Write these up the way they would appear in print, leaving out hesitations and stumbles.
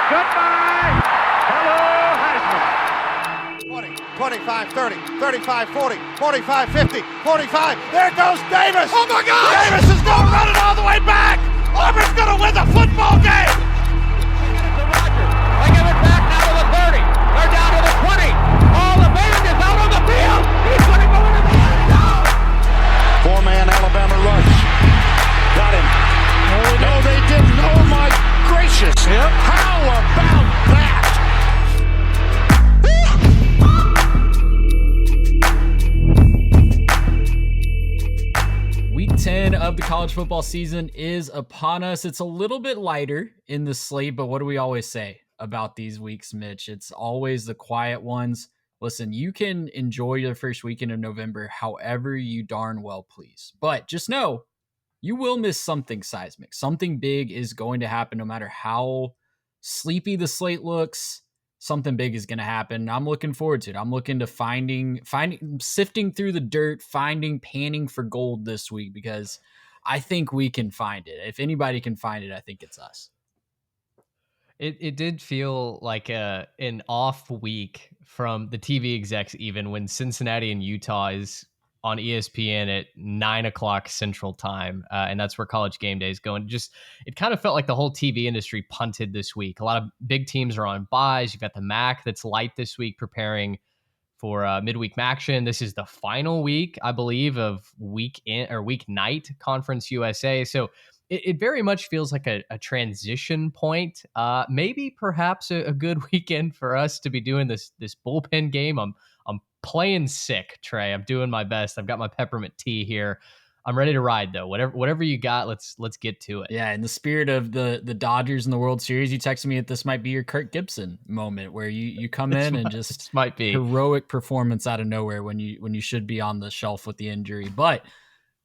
Goodbye. Hello, Heisman. 20, 25, 30, 35, 40, 45, 50, 45. There goes Davis. Oh, my God. Davis is going to run it all the way back. Auburn's going to win the football game. They give it back now to the 30. They're down to the 20. All the band is out on the field. He's going to go into the end zone. Four-man Alabama rush. Got him. No, they didn't. Oh, my gracious. Yep. How about that? Week 10 of the college football season is upon us. It's a little bit lighter in the slate, but what do we always say about these weeks, Mitch? It's always the quiet ones. Listen, you can enjoy the first weekend of November however you darn well please. But just know, you will miss something seismic. Something big is going to happen no matter how sleepy the slate looks. Something big is going to happen. I'm looking forward to it. I'm looking to finding, sifting through the dirt, panning for gold this week because I think we can find it. If anybody can find it, I think it's us. It did feel like an off week from the TV execs, even when Cincinnati and Utah is on ESPN at 9:00 Central Time, and that's where College Game Day is going. It kind of felt like the whole TV industry punted this week. A lot of big teams are on buys. You've got the MAC that's light this week, preparing for midweek action. This is the final week, I believe, of weeknight Conference USA. So it very much feels like a transition point. Maybe perhaps a good weekend for us to be doing this bullpen game. I'm playing sick, Trey. I'm doing my best. I've got my peppermint tea here. I'm ready to ride though. Whatever you got, let's get to it. Yeah, in the spirit of the Dodgers in the World Series, you texted me that this might be your Kirk Gibson moment where you come in and just might be heroic performance out of nowhere when you should be on the shelf with the injury. But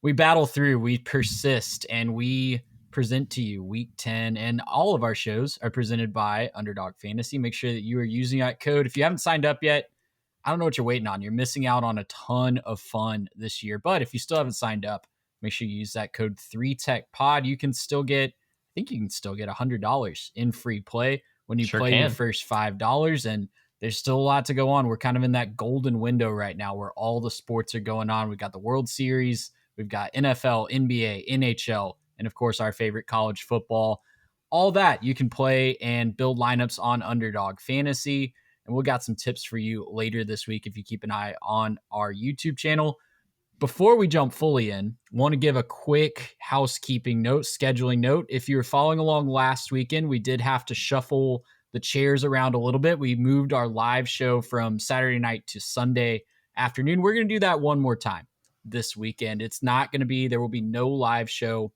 we battle through, we persist, and we present to you Week 10, and all of our shows are presented by Underdog Fantasy. Make sure that you are using that code. If you haven't signed up yet, I don't know what you're waiting on. You're missing out on a ton of fun this year. But if you still haven't signed up, make sure you use that code 3TechPod. You can still get $100 in free play when you play your first $5. And there's still a lot to go on. We're kind of in that golden window right now where all the sports are going on. We've got the World Series, we've got NFL, NBA, NHL, and of course our favorite college football. All that you can play and build lineups on Underdog Fantasy. And we've got some tips for you later this week if you keep an eye on our YouTube channel. Before we jump fully in, want to give a quick housekeeping note, scheduling note. If you were following along last weekend, we did have to shuffle the chairs around a little bit. We moved our live show from Saturday night to Sunday afternoon. We're going to do that one more time this weekend. There will be no live show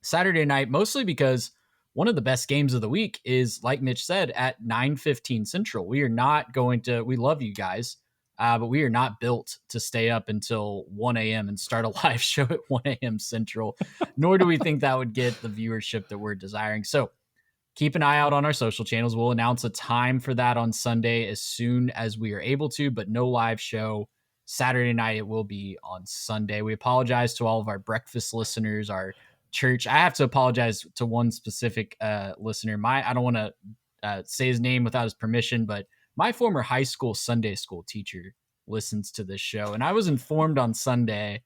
Saturday night, mostly because one of the best games of the week is, like Mitch said, at 9:15 Central. We love you guys, but we are not built to stay up until 1 a.m. and start a live show at 1 a.m. Central, nor do we think that would get the viewership that we're desiring. So keep an eye out on our social channels. We'll announce a time for that on Sunday as soon as we are able to, but no live show Saturday night. It will be on Sunday. We apologize to all of our breakfast listeners, our church. I have to apologize to one specific listener. I don't want to say his name without his permission, but my former high school Sunday school teacher listens to this show. And I was informed on Sunday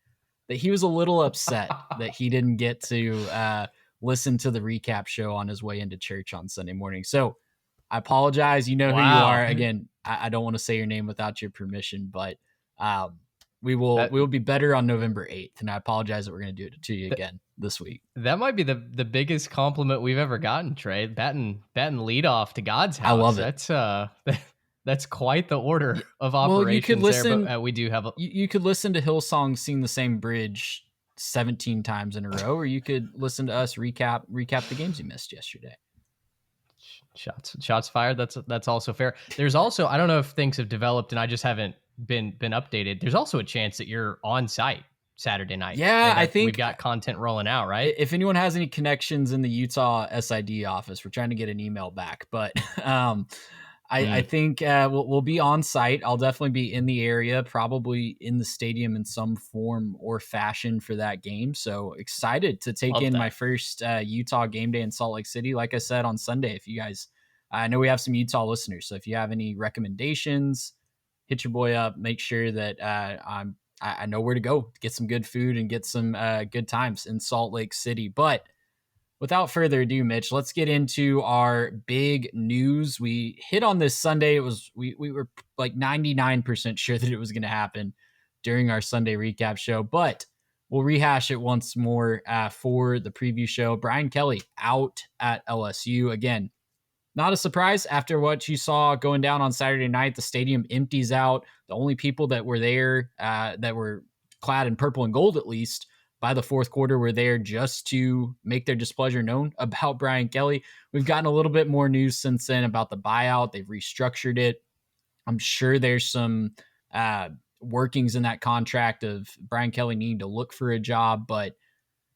that he was a little upset that he didn't get to listen to the recap show on his way into church on Sunday morning. So I apologize. You know who you are. Again, I don't want to say your name without your permission, but we will be better on November 8th. And I apologize that we're going to do it to you again this week. That might be the biggest compliment we've ever gotten, Trey. Batting lead off to God's house. I love it. That's quite the order of operations. Well, you could listen. There, but we do have you could listen to Hillsong sing the same bridge 17 times in a row, or you could listen to us recap the games you missed yesterday. Shots fired. That's also fair. There's also, I don't know if things have developed and I just haven't been updated. There's also a chance that you're on site Saturday night. Yeah, I think we've got content rolling out, right? If anyone has any connections in the Utah SID office, we're trying to get an email back, but I think we'll be on site. I'll definitely be in the area, probably in the stadium in some form or fashion for that game. So excited to take my first Utah game day in Salt Lake City. Like I said on Sunday, if you guys I know we have some Utah listeners, so if you have any recommendations, hit your boy up. Make sure that I know where to go to get some good food and get some good times in Salt Lake City. But without further ado, Mitch, let's get into our big news. We hit on this Sunday. We were like 99% sure that it was going to happen during our Sunday recap show, but we'll rehash it once more for the preview show. Brian Kelly out at LSU again. Not a surprise after what you saw going down on Saturday night. The stadium empties out. The only people that were there that were clad in purple and gold, at least by the fourth quarter, were there just to make their displeasure known about Brian Kelly. We've gotten a little bit more news since then about the buyout. They've restructured it. I'm sure there's some workings in that contract of Brian Kelly needing to look for a job, but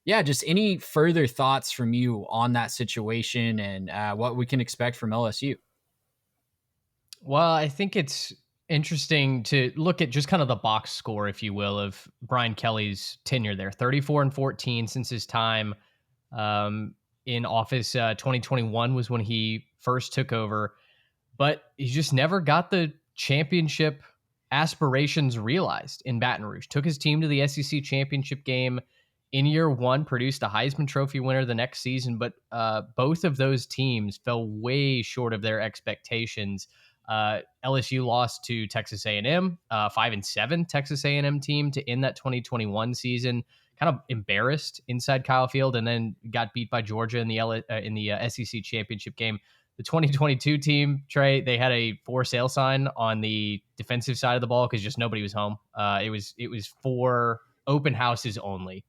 yeah, just any further thoughts from you on that situation and what we can expect from LSU? Well, I think it's interesting to look at just kind of the box score, if you will, of Brian Kelly's tenure there. 34-14 since his time in office. 2021 was when he first took over, but he just never got the championship aspirations realized in Baton Rouge. Took his team to the SEC championship game in year one, produced a Heisman Trophy winner the next season, but both of those teams fell way short of their expectations. LSU lost to Texas A&M, 5-7 Texas A&M team to end that 2021 season. Kind of embarrassed inside Kyle Field, and then got beat by Georgia in the SEC championship game. The 2022 team, Trey, they had a for sale sign on the defensive side of the ball because just nobody was home. It was for open houses only.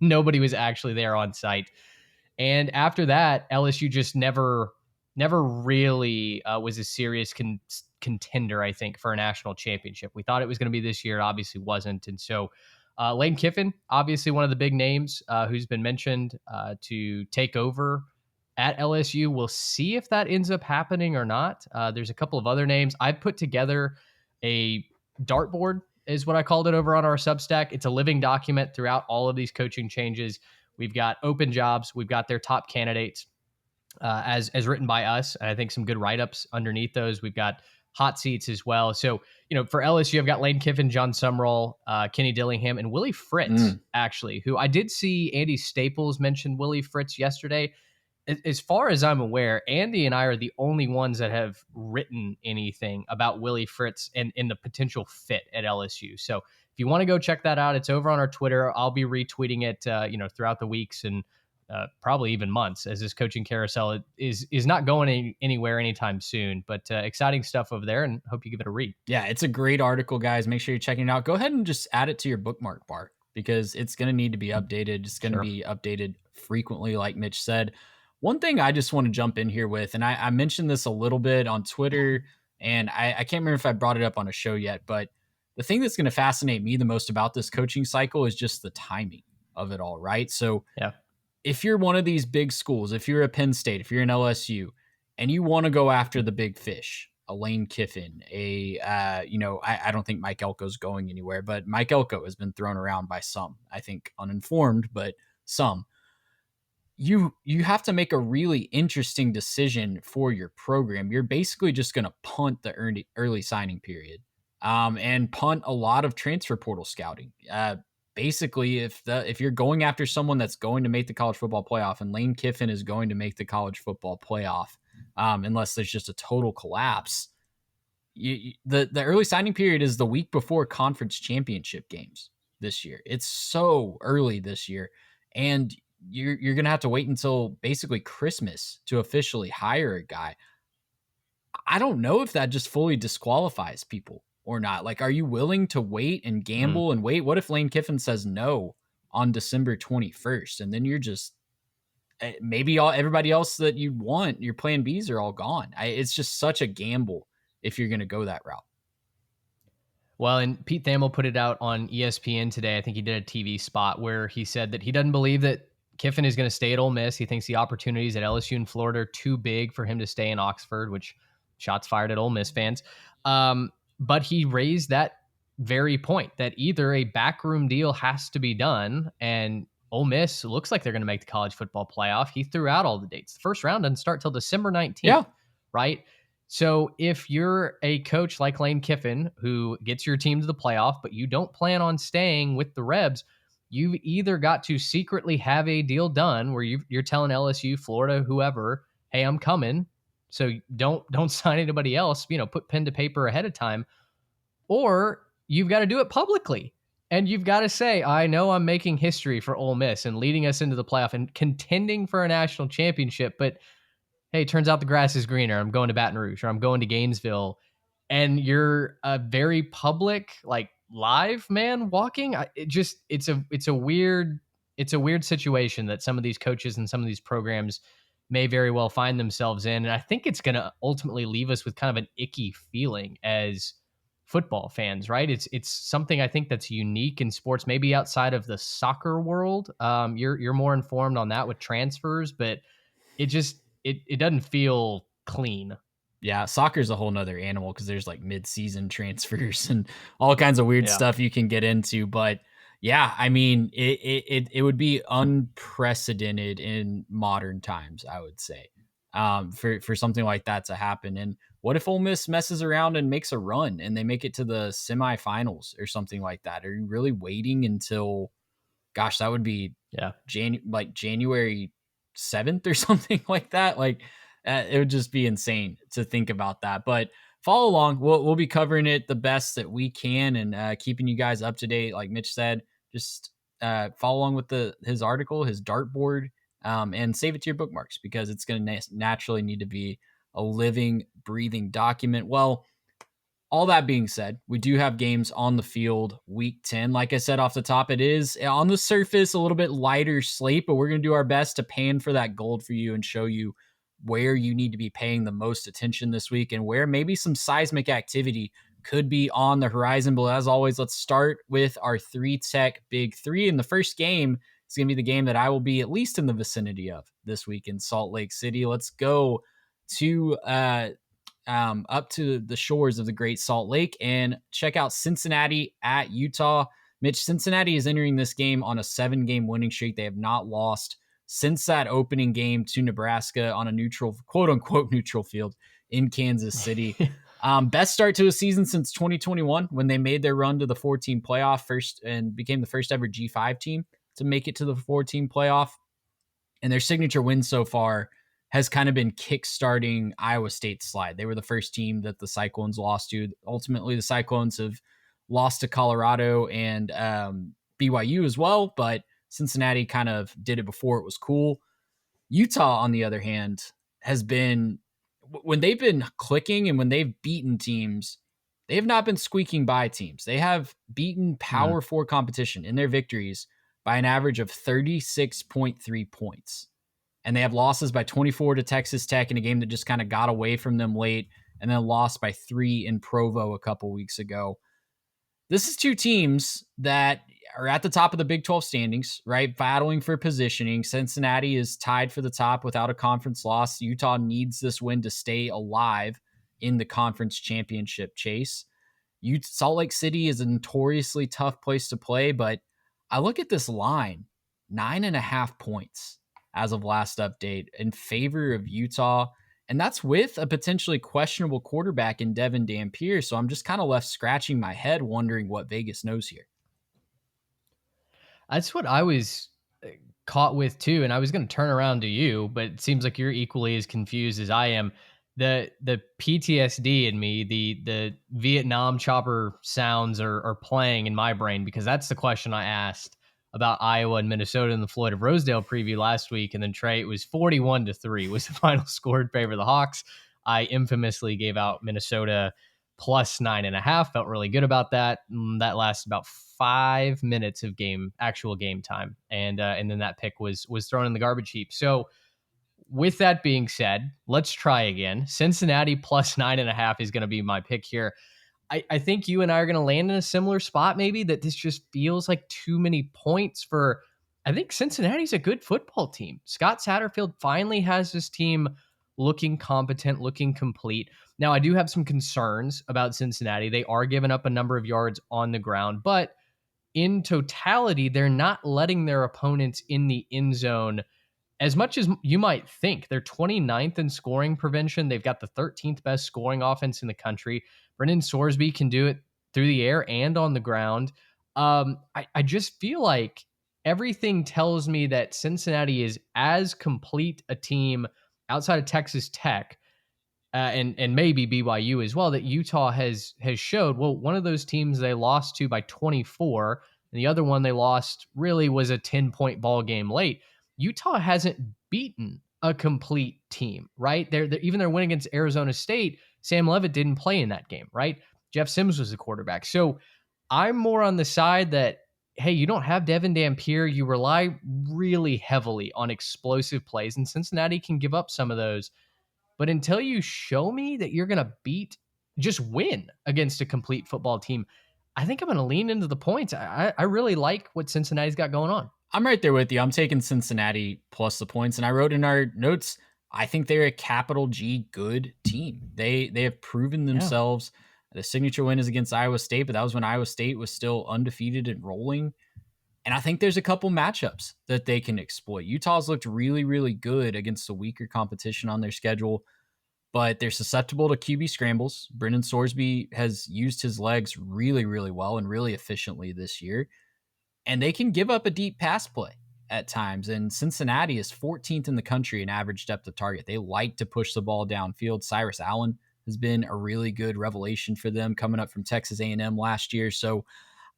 Nobody was actually there on site. And after that, LSU just never really was a serious contender, I think, for a national championship. We thought it was going to be this year. It obviously wasn't. And so Lane Kiffin, obviously one of the big names who's been mentioned to take over at LSU. We'll see if that ends up happening or not. There's a couple of other names. I put together a dartboard, is what I called it, over on our Substack. It's a living document throughout all of these coaching changes. We've got open jobs. We've got their top candidates as written by us. And I think some good write-ups underneath those. We've got hot seats as well. So, for LSU, I've got Lane Kiffin, John Sumrall, Kenny Dillingham, and Willie Fritz, actually, who I did see Andy Staples mention Willie Fritz yesterday. As far as I'm aware, Andy and I are the only ones that have written anything about Willie Fritz and the potential fit at LSU. So if you want to go check that out, it's over on our Twitter. I'll be retweeting it, throughout the weeks and probably even months, as this coaching carousel is not going anywhere anytime soon. But exciting stuff over there, and hope you give it a read. Yeah, it's a great article, guys. Make sure you're checking it out. Go ahead and just add it to your bookmark bar because it's going to need to be updated. It's going to be updated frequently, like Mitch said. One thing I just want to jump in here with, and I mentioned this a little bit on Twitter, and I can't remember if I brought it up on a show yet, but the thing that's going to fascinate me the most about this coaching cycle is just the timing of it all, right? So if you're one of these big schools, if you're a Penn State, if you're an LSU, and you want to go after the big fish, a Lane Kiffin, I don't think Mike Elko's going anywhere, but Mike Elko has been thrown around by some, I think uninformed, but some. You have to make a really interesting decision for your program. You're basically just going to punt the early signing period and punt a lot of transfer portal scouting. Basically, if you're going after someone that's going to make the college football playoff, and Lane Kiffin is going to make the college football playoff, unless there's just a total collapse, the early signing period is the week before conference championship games this year. It's so early this year, and you're going to have to wait until basically Christmas to officially hire a guy. I don't know if that just fully disqualifies people or not. Like, are you willing to wait and gamble and wait? What if Lane Kiffin says no on December 21st? And then you're just, maybe everybody else that you want, your plan Bs are all gone. It's just such a gamble if you're going to go that route. Well, and Pete Thamel put it out on ESPN today. I think he did a TV spot where he said that he doesn't believe that Kiffin is going to stay at Ole Miss. He thinks the opportunities at LSU and Florida are too big for him to stay in Oxford, which shots fired at Ole Miss fans. But he raised that very point that either a backroom deal has to be done, and Ole Miss looks like they're going to make the college football playoff. He threw out all the dates. The first round doesn't start till December 19th. Yeah. right? So if you're a coach like Lane Kiffin who gets your team to the playoff, but you don't plan on staying with the Rebs, you've either got to secretly have a deal done where you're telling LSU, Florida, whoever, hey, I'm coming. So don't sign anybody else, put pen to paper ahead of time, or you've got to do it publicly. And you've got to say, I know I'm making history for Ole Miss and leading us into the playoff and contending for a national championship, but hey, turns out the grass is greener. I'm going to Baton Rouge or I'm going to Gainesville. And you're a very public, like live man walking. It's a weird situation that some of these coaches and some of these programs may very well find themselves in. And I think it's going to ultimately leave us with kind of an icky feeling as football fans, right? It's something I think that's unique in sports, maybe outside of the soccer world. You're more informed on that with transfers, but it doesn't feel clean. Yeah, soccer's a whole nother animal because there's like mid-season transfers and all kinds of weird stuff you can get into. But yeah, I mean, it would be unprecedented in modern times, I would say, for something like that to happen. And what if Ole Miss messes around and makes a run and they make it to the semifinals or something like that? Are you really waiting until, gosh, that would be January 7th or something like that? Like, it would just be insane to think about that. But follow along. We'll be covering it the best that we can and keeping you guys up to date. Like Mitch said, just follow along with his article, his dartboard, and save it to your bookmarks because it's going to naturally need to be a living, breathing document. Well, all that being said, we do have games on the field week 10. Like I said off the top, it is on the surface a little bit lighter slate, but we're going to do our best to pan for that gold for you and show you where you need to be paying the most attention this week and where maybe some seismic activity could be on the horizon. But as always, let's start with our 3-tech big three. And the first game is going to be the game that I will be at least in the vicinity of this week in Salt Lake City. Let's go to up to the shores of the Great Salt Lake and check out Cincinnati at Utah. Mitch, Cincinnati is entering this game on a 7-game winning streak. They have not lost since that opening game to Nebraska on a neutral, quote unquote, neutral field in Kansas City. Best start to a season since 2021 when they made their run to the 4-team playoff first and became the first ever G5 team to make it to the 4-team playoff. And their signature win so far has kind of been kickstarting Iowa State's slide. They were the first team that the Cyclones lost to. Ultimately, the Cyclones have lost to Colorado and BYU as well, but Cincinnati kind of did it before it was cool. Utah, on the other hand, has been, when they've been clicking and when they've beaten teams, they have not been squeaking by teams. They have beaten Power 4 competition in their victories by an average of 36.3 points. And they have losses by 24 to Texas Tech in a game that just kind of got away from them late, and then lost by 3 in Provo a couple weeks ago. This is two teams that are at the top of the Big 12 standings, right? Battling for positioning. Cincinnati is tied for the top without a conference loss. Utah needs this win to stay alive in the conference championship chase. Salt Lake City is a notoriously tough place to play, but I look at this line, 9.5 points as of last update in favor of Utah. And that's with a potentially questionable quarterback in Devin Dampier. So I'm just kind of left scratching my head wondering what Vegas knows here. That's what I was caught with too. And I was going to turn around to you, but it seems like you're equally as confused as I am. The PTSD in me, the Vietnam chopper sounds are playing in my brain, because that's the question I asked about Iowa and Minnesota in the Floyd of Rosedale preview last week. And then Trey, it was 41-3 was the final score in favor of the Hawks. I infamously gave out Minnesota plus 9.5. Felt really good about that. That lasted about 5 minutes of actual game time. And then that pick was thrown in the garbage heap. So with that being said, let's try again. Cincinnati plus 9.5 is going to be my pick here. I think you and I are going to land in a similar spot, maybe, that this just feels like too many points for, I think Cincinnati's a good football team. Scott Satterfield finally has this team looking competent, looking complete. Now, I do have some concerns about Cincinnati. They are giving up a number of yards on the ground, but in totality, they're not letting their opponents in the end zone as much as you might think, they're 29th in scoring prevention. They've got the 13th best scoring offense in the country. Brendan Sorsby can do it through the air and on the ground. I just feel like everything tells me that Cincinnati is as complete a team outside of Texas Tech and maybe BYU as well that Utah has showed. Well, one of those teams they lost to by 24, and the other one they lost really was a 10-point ball game late. Utah hasn't beaten a complete team, right? They're even their win against Arizona State, Sam Leavitt didn't play in that game, right? Jeff Sims was the quarterback. So I'm more on the side that, hey, you don't have Devin Dampier. You rely really heavily on explosive plays, and Cincinnati can give up some of those. But until you show me that you're going to just win against a complete football team, I think I'm going to lean into the points. I really like what Cincinnati's got going on. I'm right there with you. I'm taking Cincinnati plus the points. And I wrote in our notes, I think they're a capital G good team. They have proven themselves. The signature win is against Iowa State, but that was when Iowa State was still undefeated and rolling. And I think there's a couple matchups that they can exploit. Utah's looked really, really good against the weaker competition on their schedule, but they're susceptible to QB scrambles. Brendan Sorsby has used his legs really, really well and really efficiently this year. And they can give up a deep pass play at times. And Cincinnati is 14th in the country in average depth of target. They like to push the ball downfield. Cyrus Allen has been a really good revelation for them coming up from Texas A&M last year. So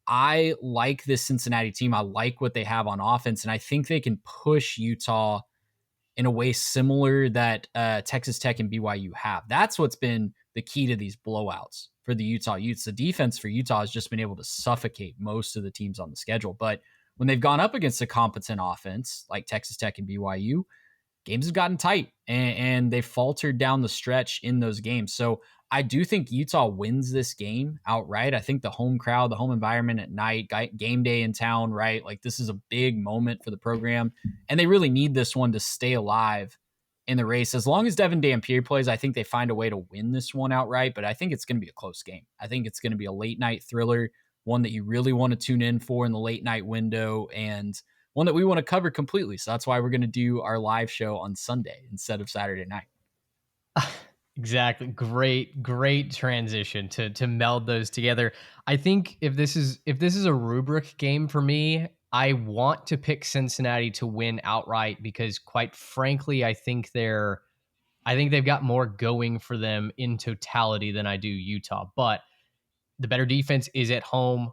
I like this Cincinnati team. I like what they have on offense, and I think they can push Utah in a way similar that Texas Tech and BYU have. That's what's been the key to these blowouts for the Utah Utes. The defense for Utah has just been able to suffocate most of the teams on the schedule. But when they've gone up against a competent offense like Texas Tech and BYU, games have gotten tight and they faltered down the stretch in those games. So I do think Utah wins this game outright. I think the home crowd, the home environment at night, game day in town, right? Like this is a big moment for the program, and they really need this one to stay alive in the race. As long as Devin Dampier plays, I think they find a way to win this one outright, but I think it's going to be a close game. I think it's going to be a late night thriller, one that you really want to tune in for in the late night window, and one that we want to cover completely. So that's why we're going to do our live show on Sunday instead of Saturday night. Exactly. Great transition to meld those together. I think if this is a rubric game for me, I want to pick Cincinnati to win outright because quite frankly, I think they've got more going for them in totality than I do Utah. But the better defense is at home.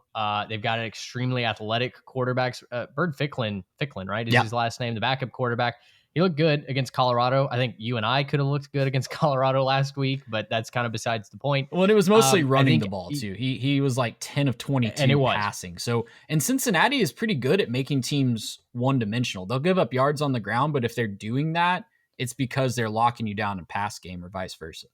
They've got an extremely athletic quarterback. Bird Ficklin, right? Is his last name, the backup quarterback. He looked good against Colorado. I think you and I could have looked good against Colorado last week, but that's kind of besides the point. Well, and it was mostly running the ball too. He was like 10 of 22 passing. So, and Cincinnati is pretty good at making teams one-dimensional. They'll give up yards on the ground, but if they're doing that, it's because they're locking you down in pass game or vice versa.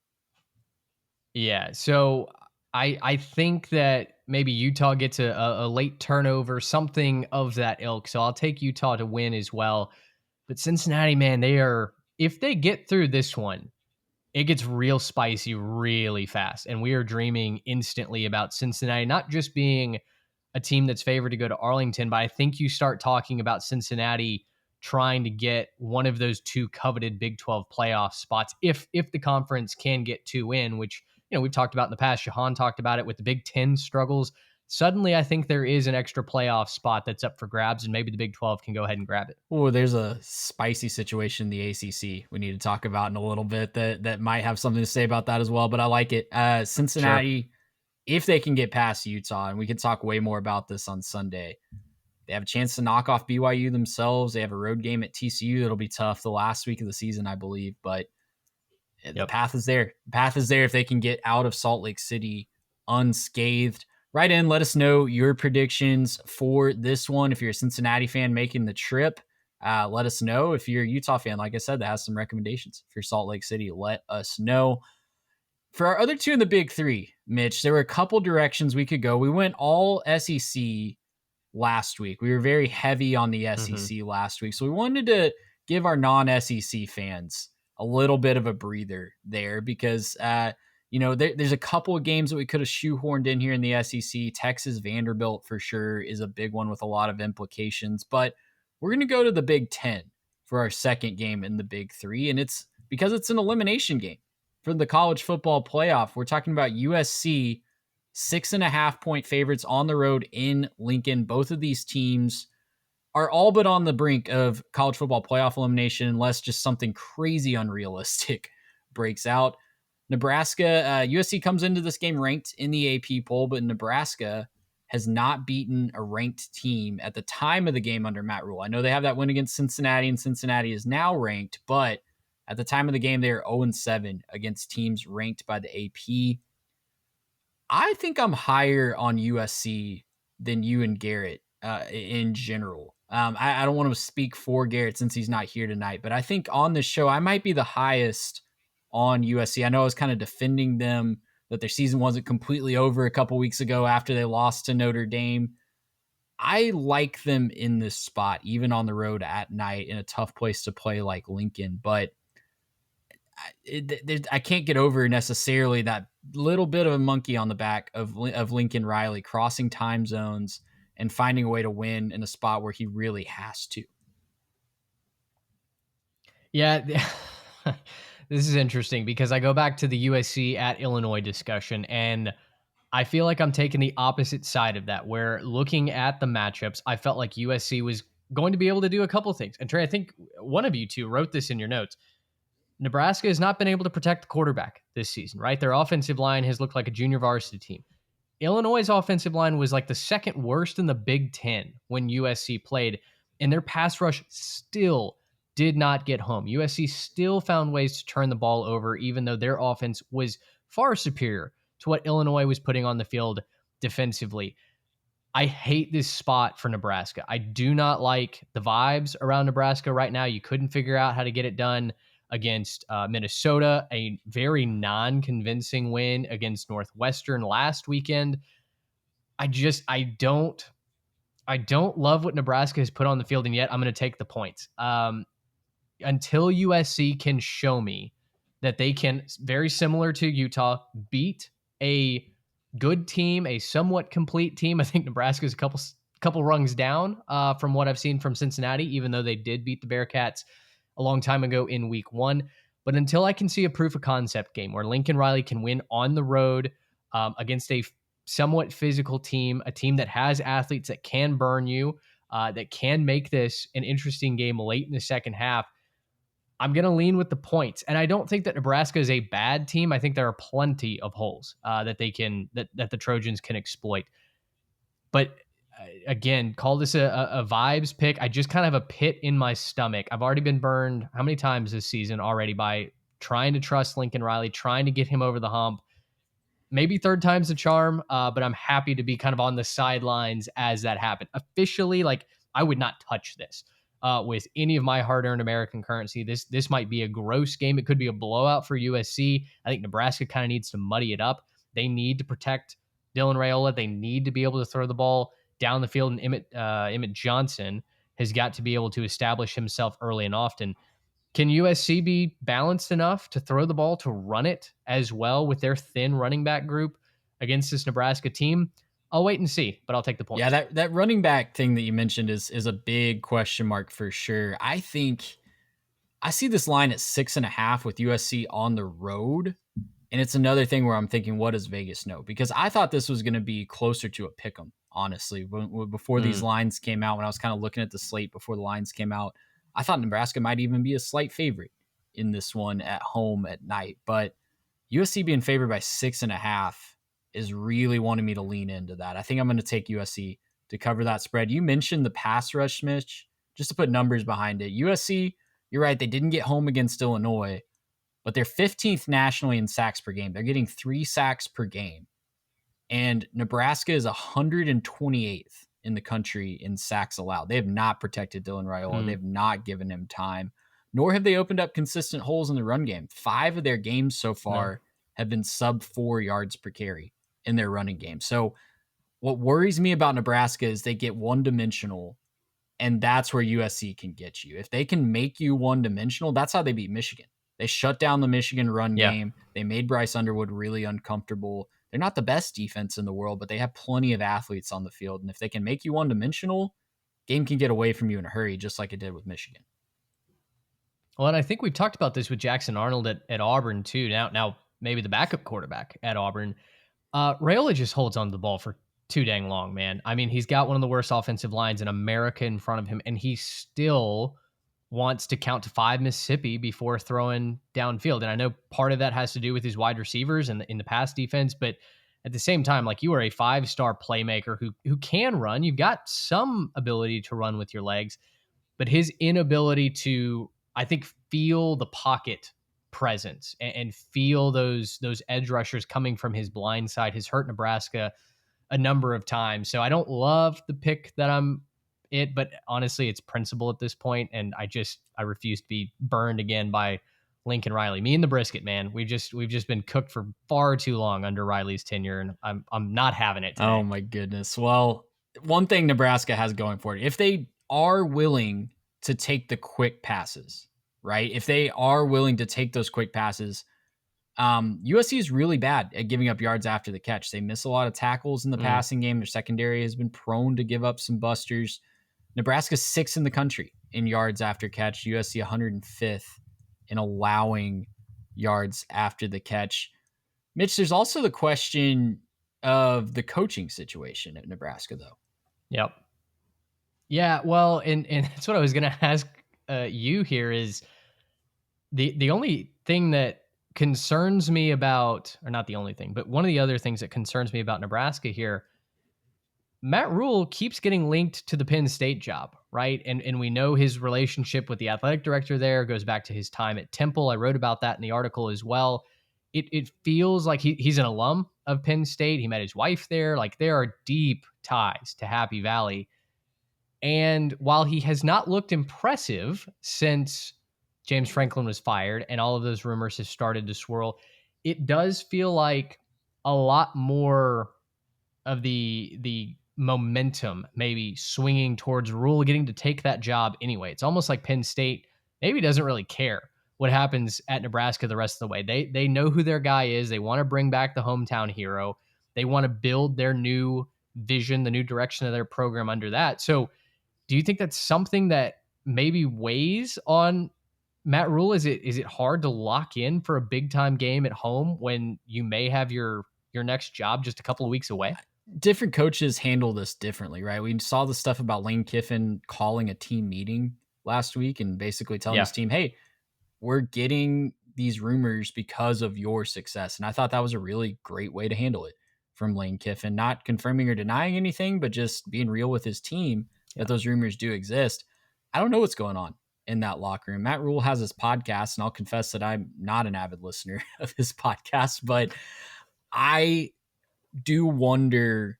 Yeah, so I think that maybe Utah gets a late turnover, something of that ilk. So I'll take Utah to win as well. But Cincinnati, man, if they get through this one, it gets real spicy really fast. And we are dreaming instantly about Cincinnati, not just being a team that's favored to go to Arlington, but I think you start talking about Cincinnati trying to get one of those two coveted Big 12 playoff spots if the conference can get two in, which, we've talked about in the past. Shahan talked about it with the Big 10 struggles. Suddenly, I think there is an extra playoff spot that's up for grabs, and maybe the Big 12 can go ahead and grab it. Oh, there's a spicy situation in the ACC we need to talk about in a little bit that might have something to say about that as well, but I like it. Cincinnati, if they can get past Utah, and we can talk way more about this on Sunday, they have a chance to knock off BYU themselves. They have a road game at TCU that'll be tough the last week of the season, I believe, but the path is there. The path is there if they can get out of Salt Lake City unscathed. Write in, let us know your predictions for this one. If you're a Cincinnati fan making the trip, let us know. If you're a Utah fan, like I said, that has some recommendations. If you're Salt Lake City, let us know. For our other two in the Big Three, Mitch, there were a couple directions we could go. We went all SEC last week. We were very heavy on the SEC last week. So we wanted to give our non-SEC fans a little bit of a breather there because there's a couple of games that we could have shoehorned in here in the SEC. Texas Vanderbilt for sure is a big one with a lot of implications, but we're going to go to the Big Ten for our second game in the Big Three, and it's because it's an elimination game for the college football playoff. We're talking about USC 6.5-point favorites on the road in Lincoln. Both of these teams are all but on the brink of college football playoff elimination unless just something crazy unrealistic breaks out. Nebraska, USC comes into this game ranked in the AP poll, but Nebraska has not beaten a ranked team at the time of the game under Matt Rule. I know they have that win against Cincinnati, and Cincinnati is now ranked, but at the time of the game, they are 0-7 against teams ranked by the AP. I think I'm higher on USC than you and Garrett in general. I don't want to speak for Garrett since he's not here tonight, but I think on this show, I might be the highest on USC. I know I was kind of defending them that their season wasn't completely over a couple weeks ago after they lost to Notre Dame. I like them in this spot, even on the road at night in a tough place to play like Lincoln, but I can't get over necessarily that little bit of a monkey on the back of Lincoln Riley crossing time zones and finding a way to win in a spot where he really has to. Yeah, this is interesting because I go back to the USC at Illinois discussion, and I feel like I'm taking the opposite side of that, where looking at the matchups, I felt like USC was going to be able to do a couple things. And Trey, I think one of you two wrote this in your notes. Nebraska has not been able to protect the quarterback this season, right? Their offensive line has looked like a junior varsity team. Illinois' offensive line was like the second worst in the Big Ten when USC played, and their pass rush still did not get home. USC still found ways to turn the ball over, even though their offense was far superior to what Illinois was putting on the field defensively. I hate this spot for Nebraska. I do not like the vibes around Nebraska right now. You couldn't figure out how to get it done against Minnesota, a very non-convincing win against Northwestern last weekend. I don't love what Nebraska has put on the field, and yet I'm going to take the points. Until USC can show me that they can, very similar to Utah, beat a good team, a somewhat complete team. I think Nebraska is a couple rungs down from what I've seen from Cincinnati, even though they did beat the Bearcats a long time ago in week 1. But until I can see a proof of concept game where Lincoln Riley can win on the road against a somewhat physical team, a team that has athletes that can burn you, that can make this an interesting game late in the second half, I'm going to lean with the points. And I don't think that Nebraska is a bad team. I think there are plenty of holes that the Trojans can exploit. But again, call this a vibes pick. I just kind of have a pit in my stomach. I've already been burned how many times this season already by trying to trust Lincoln Riley, trying to get him over the hump. Maybe third time's the charm, but I'm happy to be kind of on the sidelines as that happened. Officially, I would not touch this with any of my hard-earned American currency. This might be a gross game. It could be a blowout for USC. I think Nebraska kind of needs to muddy it up. They need to protect Dylan Raiola. They need to be able to throw the ball down the field, and Emmett Johnson has got to be able to establish himself early and often. Can USC be balanced enough to throw the ball, to run it as well with their thin running back group against this Nebraska team? I'll wait and see, but I'll take the points. Yeah, that running back thing that you mentioned is a big question mark for sure. I think I see this line at 6.5 with USC on the road. And it's another thing where I'm thinking, what does Vegas know? Because I thought this was going to be closer to a pick 'em, honestly. Before these lines came out, when I was kind of looking at the slate before the lines came out, I thought Nebraska might even be a slight favorite in this one at home at night. But USC being favored by 6.5 is really wanting me to lean into that. I think I'm going to take USC to cover that spread. You mentioned the pass rush, Mitch, just to put numbers behind it. USC, you're right, they didn't get home against Illinois, but they're 15th nationally in sacks per game. They're getting 3 sacks per game. And Nebraska is 128th in the country in sacks allowed. They have not protected Dylan Raiola. They have not given him time, nor have they opened up consistent holes in the run game. 5 of their games so far have been sub 4 yards per carry in their running game. So what worries me about Nebraska is they get one-dimensional, and that's where USC can get you. If they can make you one-dimensional, that's how they beat Michigan. They shut down the Michigan run game. They made Bryce Underwood really uncomfortable. They're not the best defense in the world, but they have plenty of athletes on the field. And if they can make you one-dimensional, game can get away from you in a hurry, just like it did with Michigan. Well, and I think we've talked about this with Jackson Arnold at Auburn too. Now maybe the backup quarterback at Auburn. Raiola just holds on to the ball for too dang long, man. I mean, he's got one of the worst offensive lines in America in front of him, and he still wants to count to 5 Mississippi before throwing downfield. And I know part of that has to do with his wide receivers and in the pass defense, but at the same time, like, you are a 5-star playmaker who can run. You've got some ability to run with your legs, but his inability to, I think, feel the pocket presence and feel those edge rushers coming from his blind side has hurt Nebraska a number of times. So I don't love the pick that but honestly, it's principle at this point, and I refuse to be burned again by Lincoln Riley. Me and the brisket, man. We've just been cooked for far too long under Riley's tenure, and I'm not having it today. Oh my goodness. Well, one thing Nebraska has going for it, if they are willing to take the quick passes, right? If they are willing to take those quick passes, USC is really bad at giving up yards after the catch. They miss a lot of tackles in the passing game. Their secondary has been prone to give up some busters. Nebraska's 6th in the country in yards after catch. USC 105th in allowing yards after the catch. Mitch, there's also the question of the coaching situation at Nebraska, though. Yep. Yeah, well, and that's what I was going to ask you here is the only thing that concerns me about, or not the only thing, but one of the other things that concerns me about Nebraska here, Matt Rule keeps getting linked to the Penn State job, right? And we know his relationship with the athletic director there goes back to his time at Temple. I wrote about that in the article as well. It feels like he's an alum of Penn State. He met his wife there. Like, there are deep ties to Happy Valley. And while he has not looked impressive since James Franklin was fired and all of those rumors have started to swirl, it does feel like a lot more of the momentum maybe swinging towards Rule getting to take that job anyway. It's almost like Penn State maybe doesn't really care what happens at Nebraska the rest of the way. They know who their guy is. They want to bring back the hometown hero. They want to build their new vision, the new direction of their program under that. So do you think that's something that maybe weighs on Matt Rule? Is it hard to lock in for a big time game at home when you may have your next job just a couple of weeks away? Different coaches handle this differently, right? We saw the stuff about Lane Kiffin calling a team meeting last week and basically telling his team, hey, we're getting these rumors because of your success. And I thought that was a really great way to handle it from Lane Kiffin, not confirming or denying anything, but just being real with his team that those rumors do exist. I don't know what's going on in that locker room. Matt Rule has his podcast, and I'll confess that I'm not an avid listener of his podcast, but I do wonder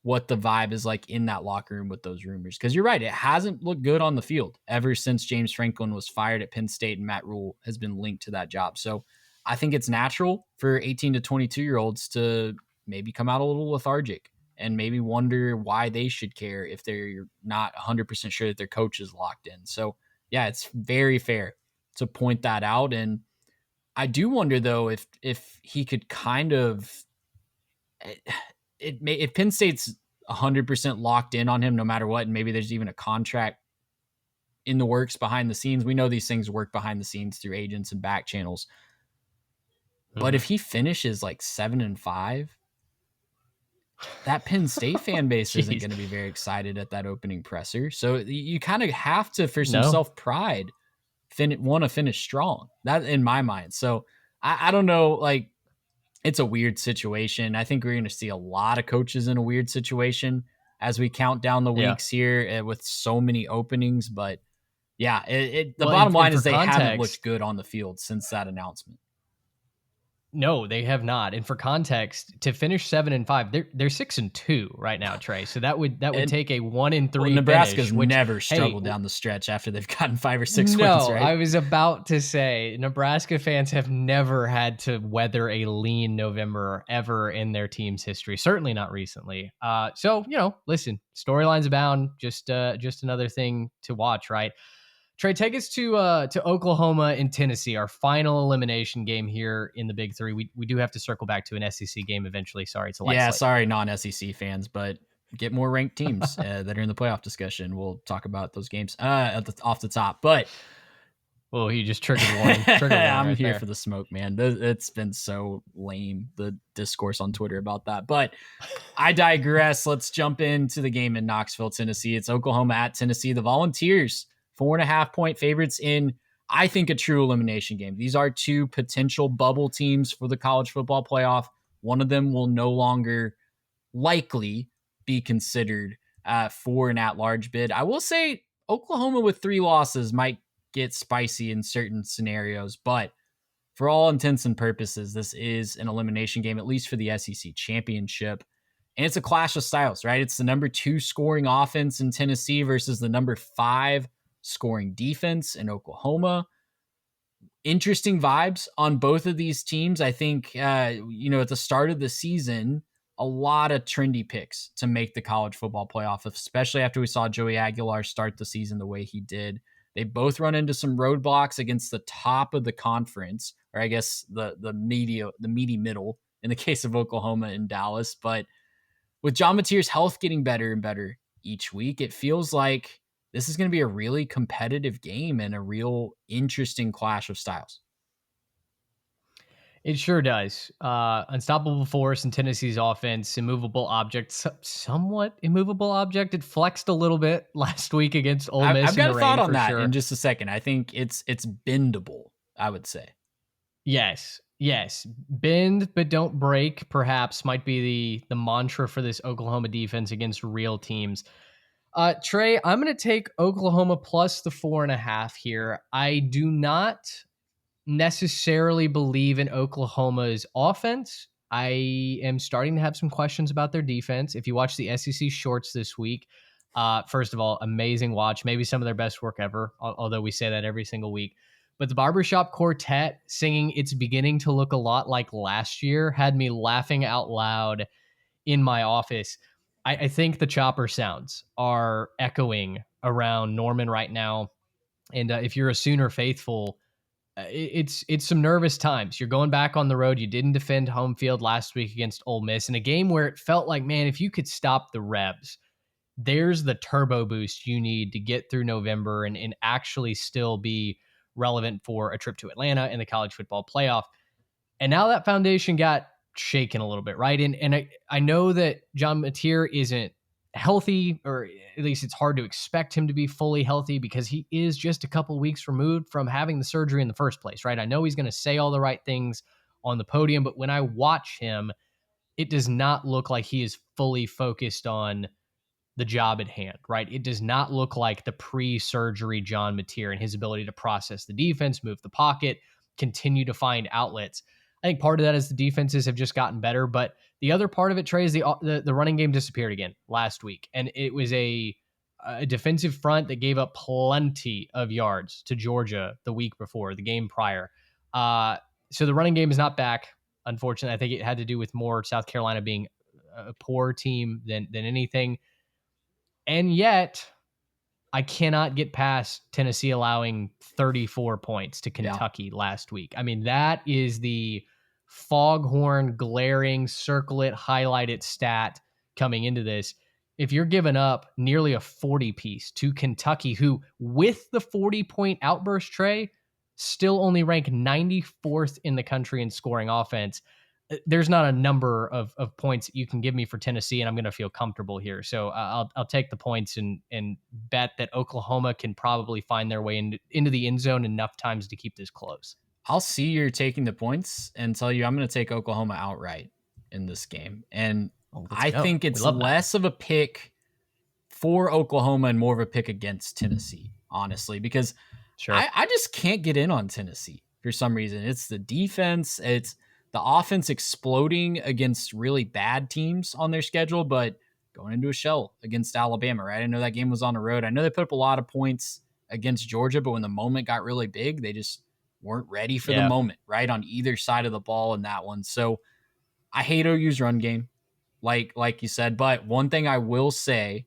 what the vibe is like in that locker room with those rumors. Because you're right, it hasn't looked good on the field ever since James Franklin was fired at Penn State and Matt Rule has been linked to that job. So I think it's natural for 18 to 22-year-olds to maybe come out a little lethargic and maybe wonder why they should care if they're not 100% sure that their coach is locked in. So yeah, it's very fair to point that out. And I do wonder, though, if he could kind of if Penn State's 100% locked in on him no matter what, and maybe there's even a contract in the works behind the scenes. We know these things work behind the scenes through agents and back channels. But if he finishes like 7-5, that Penn State fan base isn't going to be very excited at that opening presser. So you kind of have to, for some self-pride, want to finish strong. That in my mind. So I don't know, like, it's a weird situation. I think we're going to see a lot of coaches in a weird situation as we count down the weeks here with so many openings. But yeah, the bottom line is they haven't looked good on the field since that announcement. No, they have not. And for context, to finish 7-5, they're 6-2 right now, Trey. So that would take a 1-3. Well, Nebraska's finish, never struggled down the stretch after they've gotten 5 or 6 wins, right? I was about to say Nebraska fans have never had to weather a lean November ever in their team's history. Certainly not recently. So listen, storylines abound. Just another thing to watch, right? Trey, take us to Oklahoma and Tennessee, our final elimination game here in the Big Three. We do have to circle back to an SEC game eventually. Sorry, it's a light slate. Sorry, non-SEC fans, but get more ranked teams that are in the playoff discussion. We'll talk about those games off the top. But Oh, he just triggered warning. I'm right here there. for the smoke, man. It's been so lame, the discourse on Twitter about that. But I digress. Let's jump into the game in Knoxville, Tennessee. It's Oklahoma at Tennessee. The Volunteers, 4.5-point favorites in, I think, a true elimination game. These are two potential bubble teams for the college football playoff. One of them will no longer likely be considered for an at-large bid. I will say Oklahoma with 3 losses might get spicy in certain scenarios, but for all intents and purposes, this is an elimination game, at least for the SEC championship. And it's a clash of styles, right? It's the number 2 scoring offense in Tennessee versus the number 5 scoring defense in Oklahoma. Interesting vibes on both of these teams. I think, at the start of the season, a lot of trendy picks to make the college football playoff, especially after we saw Joey Aguilar start the season the way he did. They both run into some roadblocks against the top of the conference, or I guess the meaty middle in the case of Oklahoma and Dallas. But with John Mateer's health getting better and better each week, it feels like this is going to be a really competitive game and a real interesting clash of styles. It sure does. Unstoppable force in Tennessee's offense, immovable object, somewhat immovable object. It flexed a little bit last week against Ole Miss. I've got a thought on that sure. in just a second. I think it's bendable, I would say. Yes. Bend but don't break, perhaps, might be the mantra for this Oklahoma defense against real teams. Trey, I'm going to take Oklahoma plus the 4.5 here. I do not necessarily believe in Oklahoma's offense. I am starting to have some questions about their defense. If you watch the SEC shorts this week, first of all, amazing watch, maybe some of their best work ever, although we say that every single week. But the Barbershop Quartet singing It's Beginning to Look a Lot Like Last Year had me laughing out loud in my office. I think the chopper sounds are echoing around Norman right now. And if you're a Sooner faithful, it's some nervous times. You're going back on the road. You didn't defend home field last week against Ole Miss in a game where it felt like, man, if you could stop the Rebs, there's the turbo boost you need to get through November and actually still be relevant for a trip to Atlanta and the college football playoff. And now that foundation got shaken a little bit, right? And I know that John Mateer isn't healthy, or at least it's hard to expect him to be fully healthy because he is just a couple weeks removed from having the surgery in the first place, right? I know he's going to say all the right things on the podium, but when I watch him, it does not look like he is fully focused on the job at hand, right? It does not look like the pre-surgery John Mateer and his ability to process the defense, move the pocket, continue to find outlets. I think part of that is the defenses have just gotten better, but the other part of it, Trey, is the running game disappeared again last week, and it was a defensive front that gave up plenty of yards to Georgia the week before, the game prior. So the running game is not back, unfortunately. I think it had to do with more South Carolina being a poor team than anything. And yet, I cannot get past Tennessee allowing 34 points to Kentucky last week. I mean, that is the foghorn, glaring, circle it, highlight it stat coming into this. If you're giving up nearly a 40 piece to Kentucky, who with the 40-point outburst, Trey, still only rank 94th in the country in scoring offense, there's not a number of points that you can give me for Tennessee, and I'm going to feel comfortable here. So I'll take the points and bet that Oklahoma can probably find their way into the end zone enough times to keep this close. I'll see you're taking the points and tell you I'm going to take Oklahoma outright in this game. And I think it's less of a pick for Oklahoma and more of a pick against Tennessee, honestly, because I just can't get in on Tennessee for some reason. It's the defense. It's the offense exploding against really bad teams on their schedule, but going into a shell against Alabama, right? I know that game was on the road. I know they put up a lot of points against Georgia, but when the moment got really big, they just weren't ready for the moment, right? On either side of the ball in that one. So I hate OU's run game, like you said. But one thing I will say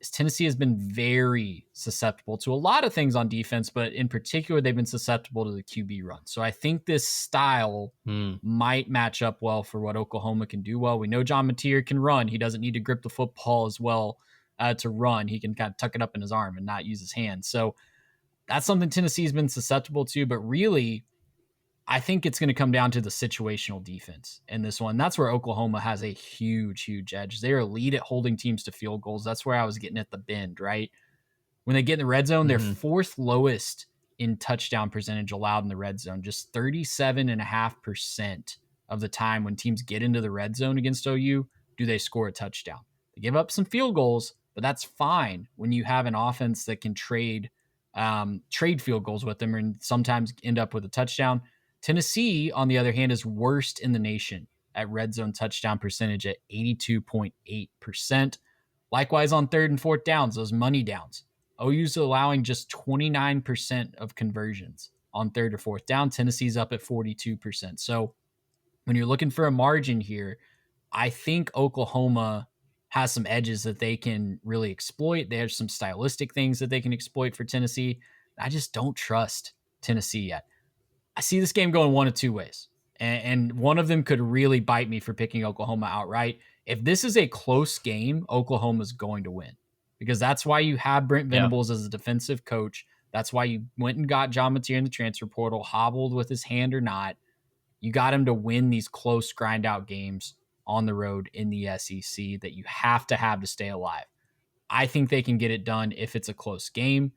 is Tennessee has been very susceptible to a lot of things on defense, but in particular, they've been susceptible to the QB run. So I think this style might match up well for what Oklahoma can do well. We know John Mateer can run. He doesn't need to grip the football as well to run. He can kind of tuck it up in his arm and not use his hands. So That's something Tennessee's been susceptible to, but really, I think it's going to come down to the situational defense in this one. That's where Oklahoma has a huge, huge edge. They're elite at holding teams to field goals. That's where I was getting at the bend, right? When they get in the red zone, they're fourth lowest in touchdown percentage allowed in the red zone. Just 37.5% of the time when teams get into the red zone against OU, do they score a touchdown. They give up some field goals, but that's fine when you have an offense that can trade field goals with them and sometimes end up with a touchdown. Tennessee, on the other hand, is worst in the nation at red zone touchdown percentage at 82.8%. Likewise, on third and fourth downs, those money downs, OU's allowing just 29% of conversions on third or fourth down. Tennessee's up at 42%. So when you're looking for a margin here, I think Oklahoma has some edges that they can really exploit. They have some stylistic things that they can exploit for Tennessee. I just don't trust Tennessee yet. I see this game going one of two ways, and one of them could really bite me for picking Oklahoma outright. If this is a close game, Oklahoma's going to win, because that's why you have Brent Venables as a defensive coach. That's why you went and got John Mateer in the transfer portal, hobbled with his hand or not. You got him to win these close grind out games on the road in the SEC that you have to stay alive. I think they can get it done if it's a close game.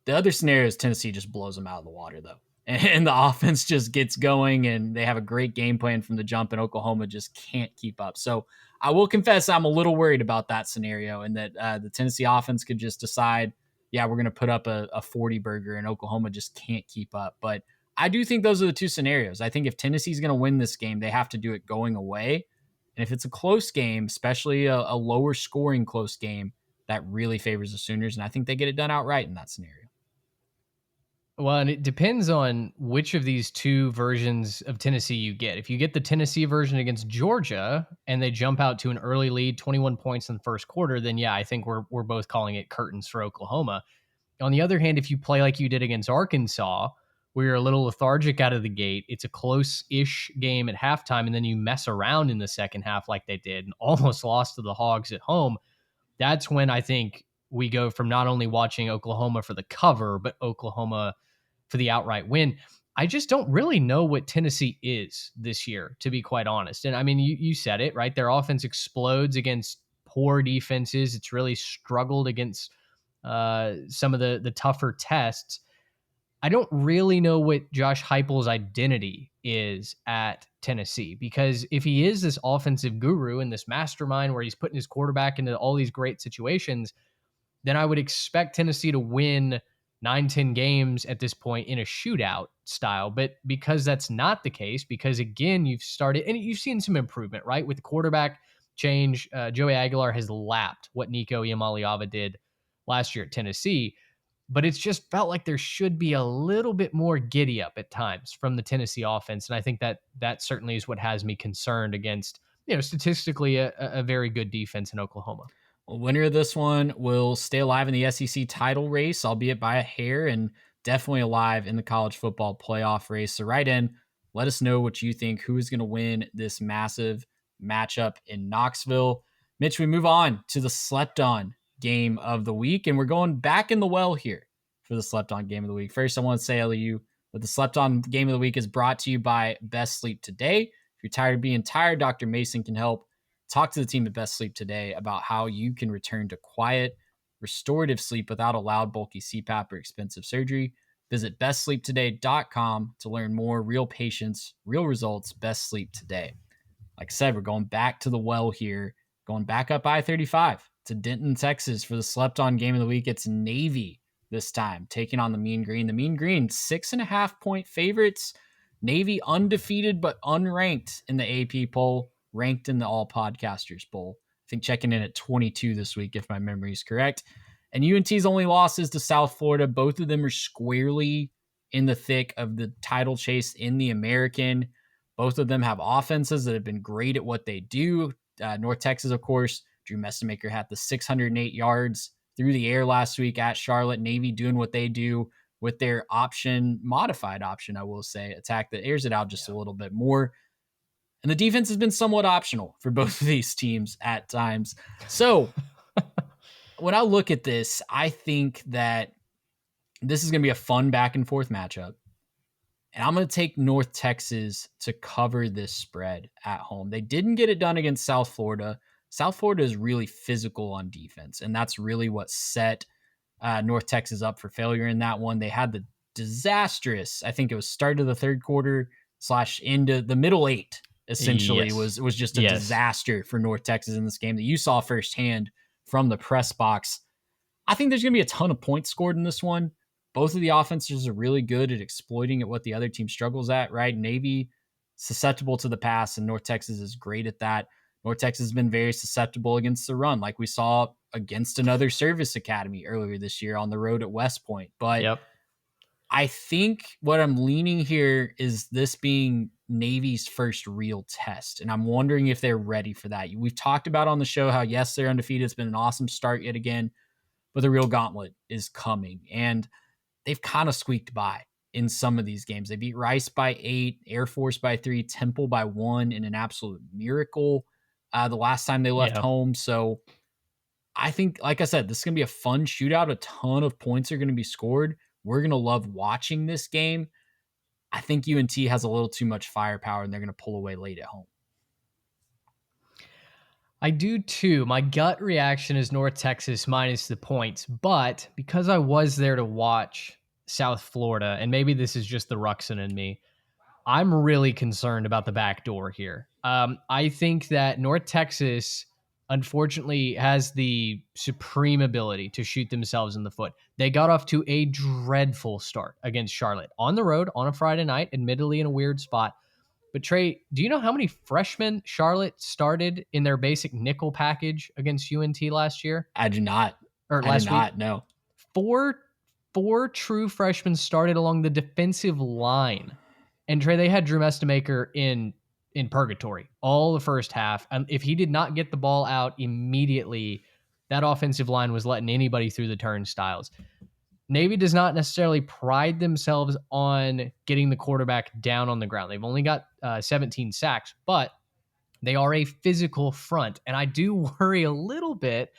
The other scenario is Tennessee just blows them out of the water, though. And the offense just gets going and they have a great game plan from the jump, and Oklahoma just can't keep up. So I will confess I'm a little worried about that scenario, and that the Tennessee offense could just decide, yeah, we're going to put up a 40 burger and Oklahoma just can't keep up. But I do think those are the two scenarios. I think if Tennessee's going to win this game, they have to do it going away. And if it's a close game, especially a lower scoring close game, that really favors the Sooners. And I think they get it done outright in that scenario. Well, and it depends on which of these two versions of Tennessee you get. If you get the Tennessee version against Georgia and they jump out to an early lead, 21 points in the first quarter, then yeah, I think we're both calling it curtains for Oklahoma. On the other hand, if you play like you did against Arkansas, where you're a little lethargic out of the gate, it's a close-ish game at halftime, and then you mess around in the second half like they did and almost lost to the Hogs at home, that's when I think we go from not only watching Oklahoma for the cover, but Oklahoma for the outright win. I just don't really know what Tennessee is this year, to be quite honest. And I mean, you said it, right? Their offense explodes against poor defenses. It's really struggled against some of the tougher tests. I don't really know what Josh Heupel's identity is at Tennessee, because if he is this offensive guru and this mastermind where he's putting his quarterback into all these great situations, then I would expect Tennessee to win 9-10 games at this point in a shootout style. But because that's not the case, because again, you've started and you've seen some improvement, right? With the quarterback change, Joey Aguilar has lapped what Nico Iamaleava did last year at Tennessee. But it's just felt like there should be a little bit more giddy up at times from the Tennessee offense. And I think that certainly is what has me concerned against, statistically a very good defense in Oklahoma. Well, winner of this one will stay alive in the SEC title race, albeit by a hair, and definitely alive in the college football playoff race. So write in, let us know what you think, who is going to win this massive matchup in Knoxville. Mitch, we move on to the slept on game of the week, and we're going back in the well here for the slept on game of the week. First, I want to say, LU, that the slept on game of the week is brought to you by Best Sleep Today. If you're tired of being tired, Dr. Mason can help. Talk to the team at Best Sleep Today about how you can return to quiet, restorative sleep without a loud, bulky CPAP or expensive surgery. Visit bestsleeptoday.com to learn more. Real patients, real results. Best Sleep Today. Like I said, we're going back to the well here, going back up I-35 to Denton, Texas for the slept-on game of the week. It's Navy this time, taking on the Mean Green. The Mean Green, 6.5-point favorites. Navy undefeated but unranked in the AP poll, ranked in the All Podcasters poll. I think checking in at 22 this week, if my memory is correct. And UNT's only losses to South Florida. Both of them are squarely in the thick of the title chase in the American. Both of them have offenses that have been great at what they do. North Texas, of course, Drew Messemaker had the 608 yards through the air last week at Charlotte. Navy doing what they do with their modified option, I will say, attack that airs it out just a little bit more. And the defense has been somewhat optional for both of these teams at times. So when I look at this, I think that This is going to be a fun back and forth matchup. And I'm going to take North Texas to cover this spread at home. They didn't get it done against South Florida. South Florida is really physical on defense, and that's really what set North Texas up for failure in that one. They had the disastrous, I think it was start of the third quarter / into the middle 8, essentially, Yes. was just a disaster for North Texas in this game that you saw firsthand from the press box. I think there's going to be a ton of points scored in this one. Both of the offenses are really good at exploiting at what the other team struggles at, right? Navy, susceptible to the pass, and North Texas is great at that. North Texas has been very susceptible against the run, like we saw against another service academy earlier this year on the road at West Point. But I think what I'm leaning here is this being Navy's first real test, and I'm wondering if they're ready for that. We've talked about on the show how, yes, they're undefeated. It's been an awesome start yet again, but the real gauntlet is coming, and they've kind of squeaked by in some of these games. They beat Rice by 8, Air Force by 3, Temple by 1 in an absolute miracle the last time they left home. So I think, like I said, this is going to be a fun shootout. A ton of points are going to be scored. We're going to love watching this game. I think UNT has a little too much firepower, and they're going to pull away late at home. I do too. My gut reaction is North Texas minus the points, but because I was there to watch South Florida, and maybe this is just the Ruxin in me, I'm really concerned about the back door here. I think that North Texas, unfortunately, has the supreme ability to shoot themselves in the foot. They got off to a dreadful start against Charlotte on the road on a Friday night, admittedly in a weird spot. But Trey, do you know how many freshmen Charlotte started in their basic nickel package against UNT last year? I do not. Or last week? Not, no. Four true freshmen started along the defensive line. And Trey, they had Drew Mestamaker in purgatory all the first half. And if he did not get the ball out immediately, that offensive line was letting anybody through the turnstiles. Navy does not necessarily pride themselves on getting the quarterback down on the ground. They've only got 17 sacks, but they are a physical front. And I do worry a little bit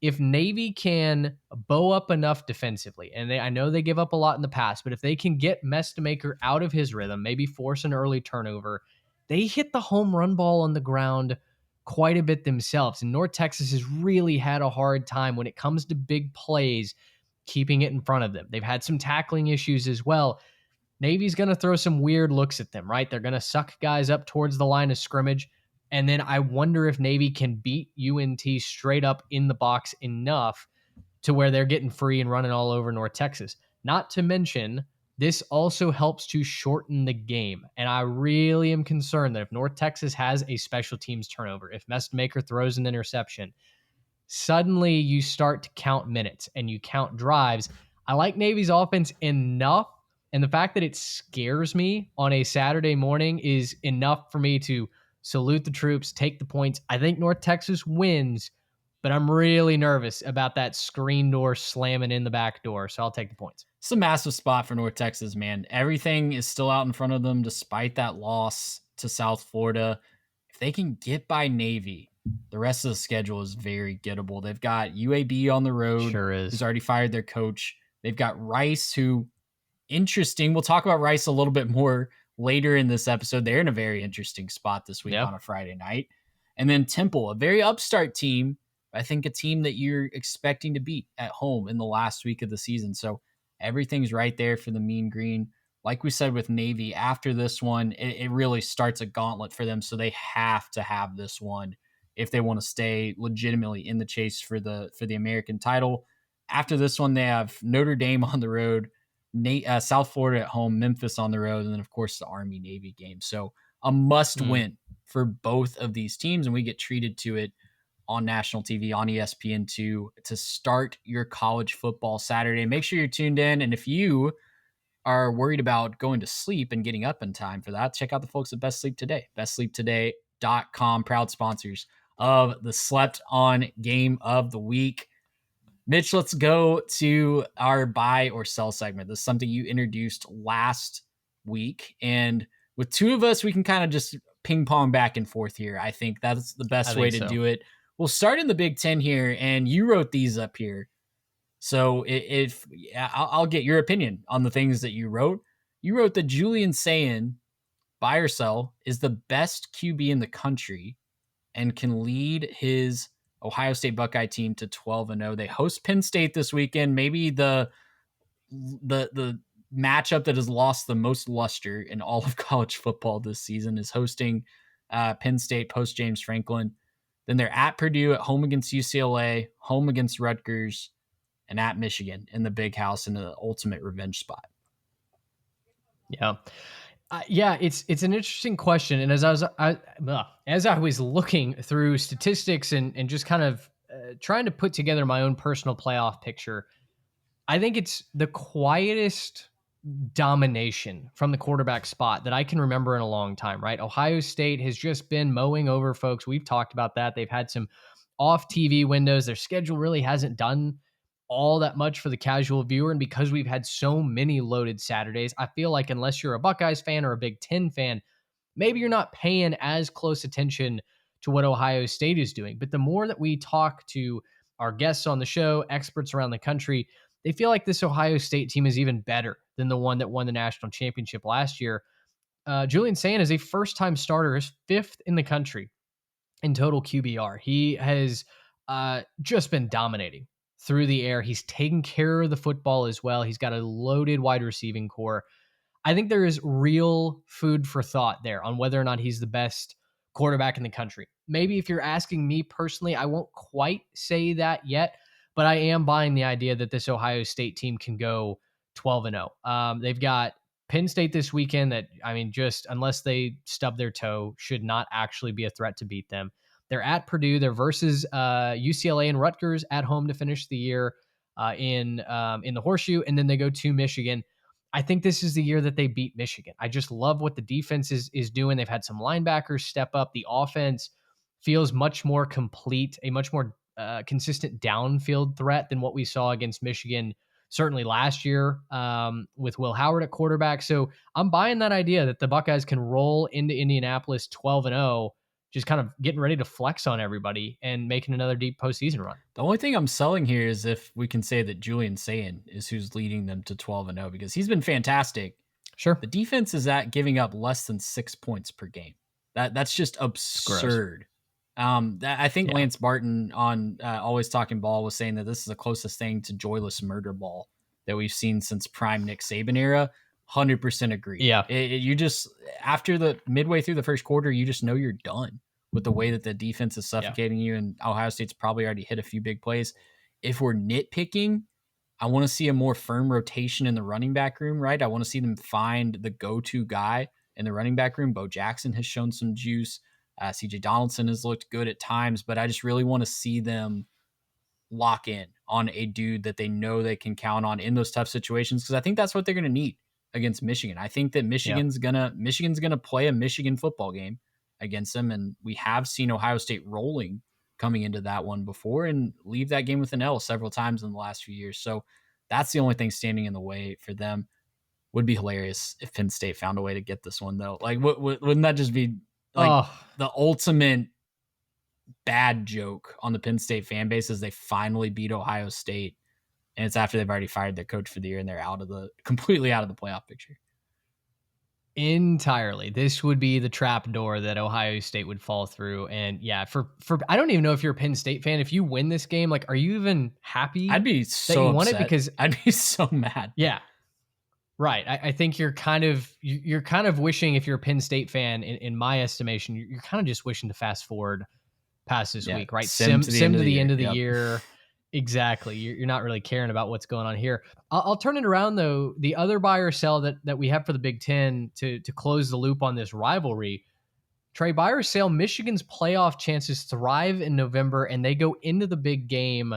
if Navy can bow up enough defensively. And I know they give up a lot in the past, but if they can get Mestamaker out of his rhythm, maybe force an early turnover, they hit the home run ball on the ground quite a bit themselves. And North Texas has really had a hard time when it comes to big plays, keeping it in front of them. They've had some tackling issues as well. Navy's going to throw some weird looks at them, right? They're going to suck guys up towards the line of scrimmage. And then I wonder if Navy can beat UNT straight up in the box enough to where they're getting free and running all over North Texas. Not to mention, this also helps to shorten the game. And I really am concerned that if North Texas has a special teams turnover, if Mestamaker throws an interception, suddenly you start to count minutes and you count drives. I like Navy's offense enough, and the fact that it scares me on a Saturday morning is enough for me to salute the troops, take the points. I think North Texas wins, but I'm really nervous about that screen door slamming in the back door, so I'll take the points. It's a massive spot for North Texas, man. Everything is still out in front of them despite that loss to South Florida. If they can get by Navy, the rest of the schedule is very gettable. They've got UAB on the road, Sure is, who's already fired their coach. They've got Rice, who, interesting. We'll talk about Rice a little bit more later in this episode. They're in a very interesting spot this week on a Friday night. And then Temple, a very upstart team. I think a team that you're expecting to beat at home in the last week of the season. So everything's right there for the Mean Green. Like we said with Navy, after this one, it really starts a gauntlet for them. So they have to have this one if they want to stay legitimately in the chase for the American title. After this one, they have Notre Dame on the road, South Florida at home, Memphis on the road, and then, of course, the Army-Navy game. So a must-win for both of these teams, and we get treated to it on national TV, on ESPN2, to start your college football Saturday. Make sure you're tuned in, and if you are worried about going to sleep and getting up in time for that, check out the folks at Best Sleep Today, bestsleeptoday.com, proud sponsors of the Slept On Game of the Week. Mitch, let's go to our buy or sell segment. This is something you introduced last week, and with two of us, we can kind of just ping pong back and forth here. I think that's the best way to do it. We'll start in the Big Ten here, and you wrote these up here. So I'll get your opinion on the things that you wrote. You wrote that Julian Sayin, buy or sell, is the best QB in the country and can lead his Ohio State Buckeye team to 12-0. They host Penn State this weekend. Maybe the matchup that has lost the most luster in all of college football this season is hosting Penn State post James Franklin. Then they're at Purdue, at home against UCLA, home against Rutgers, and at Michigan in the Big House in the ultimate revenge spot. Yeah. It's an interesting question. And as I was looking through statistics and just kind of trying to put together my own personal playoff picture, I think it's the quietest domination from the quarterback spot that I can remember in a long time, right? Ohio State has just been mowing over folks. We've talked about that. They've had some off TV windows. Their schedule really hasn't done all that much for the casual viewer. And because we've had so many loaded Saturdays, I feel like unless you're a Buckeyes fan or a Big Ten fan, maybe you're not paying as close attention to what Ohio State is doing. But the more that we talk to our guests on the show, experts around the country, they feel like this Ohio State team is even better than the one that won the national championship last year. Julian Sayin is a first-time starter, is 5th in the country in total QBR. He has just been dominating through the air. He's taking care of the football as well. He's got a loaded wide receiving core. I think there is real food for thought there on whether or not he's the best quarterback in the country. Maybe if you're asking me personally, I won't quite say that yet, but I am buying the idea that this Ohio State team can go 12-0. They've got Penn State this weekend that, just unless they stub their toe, should not actually be a threat to beat them. They're at Purdue. They're versus UCLA and Rutgers at home to finish the year in the Horseshoe, and then they go to Michigan. I think this is the year that they beat Michigan. I just love what the defense is doing. They've had some linebackers step up. The offense feels much more complete, a much more consistent downfield threat than what we saw against Michigan certainly last year with Will Howard at quarterback. So I'm buying that idea that the Buckeyes can roll into Indianapolis 12-0, just kind of getting ready to flex on everybody and making another deep postseason run. The only thing I'm selling here is if we can say that Julian Sayin is who's leading them to 12-0, because he's been fantastic. Sure. The defense is at giving up less than 6 points per game. That's just absurd. I think Lance Barton on Always Talking Ball was saying that this is the closest thing to joyless murder ball that we've seen since prime Nick Saban era. 100% agree. Yeah. You just, after the midway through the first quarter, you just know you're done with the way that the defense is suffocating you, and Ohio State's probably already hit a few big plays. If we're nitpicking, I want to see a more firm rotation in the running back room, right? I want to see them find the go-to guy in the running back room. Bo Jackson has shown some juice. CJ Donaldson has looked good at times, but I just really want to see them lock in on a dude that they know they can count on in those tough situations, because I think that's what they're going to need against Michigan. I think that Michigan's gonna play a Michigan football game against them, and we have seen Ohio State rolling coming into that one before and leave that game with an L several times in the last few years. So that's the only thing standing in the way for them. Would be hilarious if Penn State found a way to get this one, though. Like, wouldn't that just be like the ultimate bad joke on the Penn State fan base as they finally beat Ohio State, and it's after they've already fired their coach for the year and they're completely out of the playoff picture. Entirely. This would be the trap door that Ohio State would fall through. And for I don't even know if you're a Penn State fan. If you win this game, like, are you even happy? I'd be so won upset. It because I'd be so mad. Yeah. Right. I think you're kind of wishing, if you're a Penn State fan, in my estimation, you're kind of just wishing to fast forward past this week, right? Sim to the end of the year. Exactly. You're not really caring about what's going on here. I'll turn it around, though. The other buy or sell that we have for the Big Ten to close the loop on this rivalry, Trey, buy or sell, Michigan's playoff chances thrive in November, and they go into the big game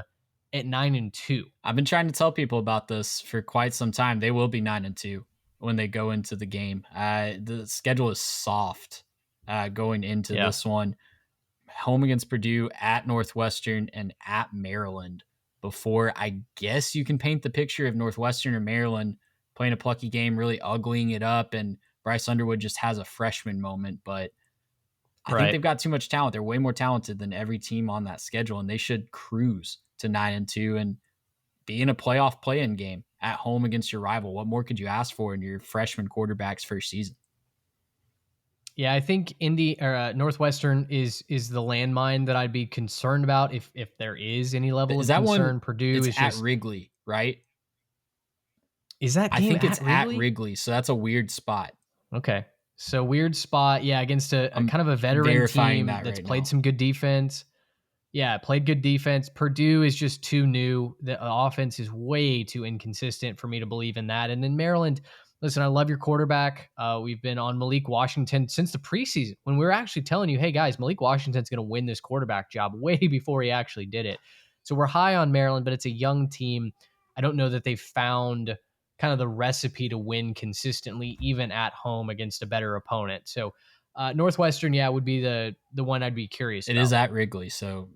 at 9-2. I've been trying to tell people about this for quite some time. They will be 9-2 when they go into the game. The schedule is soft going into this one. Home against Purdue, at Northwestern, and at Maryland, before I guess you can paint the picture of Northwestern or Maryland playing a plucky game, really uglying it up, and Bryce Underwood just has a freshman moment. But I think they've got too much talent. They're way more talented than every team on that schedule, and they should cruise to 9-2 and be in a playoff play-in game at home against your rival. What more could you ask for in your freshman quarterback's first season? Yeah, I think Northwestern is the landmine that I'd be concerned about if there is any level Is of that concern. one? Purdue It's is at just Wrigley, right? is that I game think it's at Wrigley? at Wrigley, so that's a weird spot. Okay, so weird spot. Yeah, against a I'm kind of a veteran verifying team that that's right played now. some good defense. Yeah, played good defense. Purdue is just too new. The offense is way too inconsistent for me to believe in that. And then Maryland, listen, I love your quarterback. We've been on Malik Washington since the preseason when we were actually telling you, hey, guys, Malik Washington's going to win this quarterback job way before he actually did it. So we're high on Maryland, but it's a young team. I don't know that they've found kind of the recipe to win consistently, even at home against a better opponent. So Northwestern, yeah, would be the one I'd be curious It about. is at Wrigley, so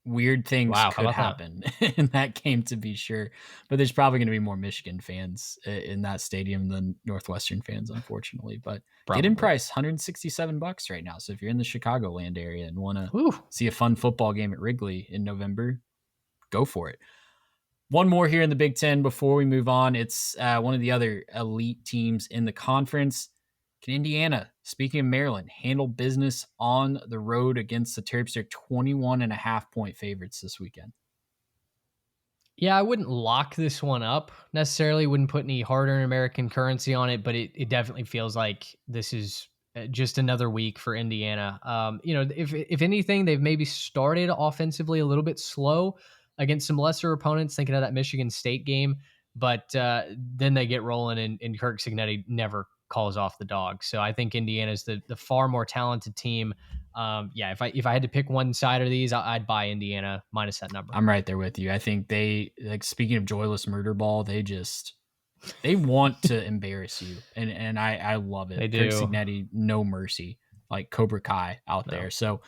weird things Wow, how could about that? happen in that game, to be sure. But there's probably going to be more Michigan fans in that stadium than Northwestern fans, unfortunately. But get in Probably. price, $167 right now. So if you're in the Chicagoland area and want to Whew. see a fun football game at Wrigley in November, go for it. One more here in the Big Ten before we move on. It's one of the other elite teams in the conference. Can Indiana, speaking of Maryland, handle business on the road against the Terps? They're 21.5-point favorites this weekend. Yeah, I wouldn't lock this one up necessarily. Wouldn't put any hard-earned American currency on it, but it definitely feels like this is just another week for Indiana. If anything, they've maybe started offensively a little bit slow against some lesser opponents. Thinking of that Michigan State game, but then they get rolling, and Kirk Cignetti never calls off the dog. So I think Indiana's the far more talented team. If I had to pick one side of these, I'd buy Indiana minus that number. I'm right there with you. I think speaking of joyless murder ball, they want to embarrass you. And I love it. They do. Kirk Cignetti, no mercy, like Cobra Kai out there. So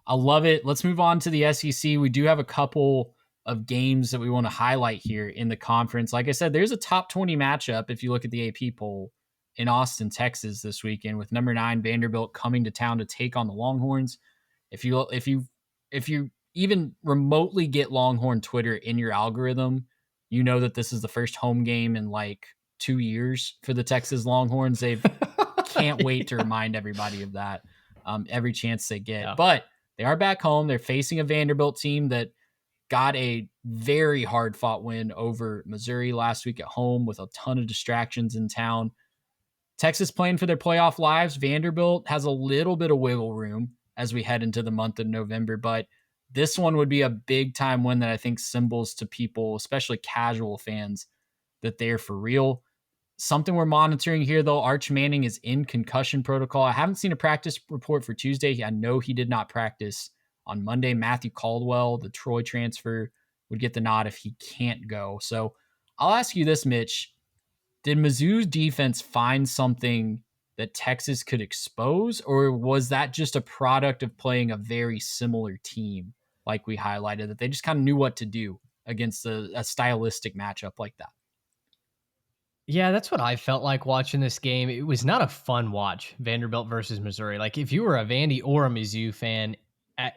I love it. Let's move on to the SEC. We do have a couple of games that we want to highlight here in the conference. Like I said, there's a top 20 matchup if you look at the AP poll in Austin, Texas this weekend, with number 9 Vanderbilt coming to town to take on the Longhorns. If you even remotely get Longhorn Twitter in your algorithm, you know that this is the first home game in like 2 years for the Texas Longhorns. They can't wait to remind everybody of that every chance they get. Yeah. But they are back home. They're facing a Vanderbilt team that got a very hard-fought win over Missouri last week at home with a ton of distractions in town. Texas playing for their playoff lives. Vanderbilt has a little bit of wiggle room as we head into the month of November, but this one would be a big-time win that I think symbols to people, especially casual fans, that they're for real. Something we're monitoring here, though, Arch Manning is in concussion protocol. I haven't seen a practice report for Tuesday. I know he did not practice on Monday. Matthew Caldwell, the Troy transfer, would get the nod if he can't go. So I'll ask you this, Mitch. Did Mizzou's defense find something that Texas could expose, or was that just a product of playing a very similar team like we highlighted, that they just kind of knew what to do against a stylistic matchup like that? Yeah, that's what I felt like watching this game. It was not a fun watch, Vanderbilt versus Missouri. Like if you were a Vandy or a Mizzou fan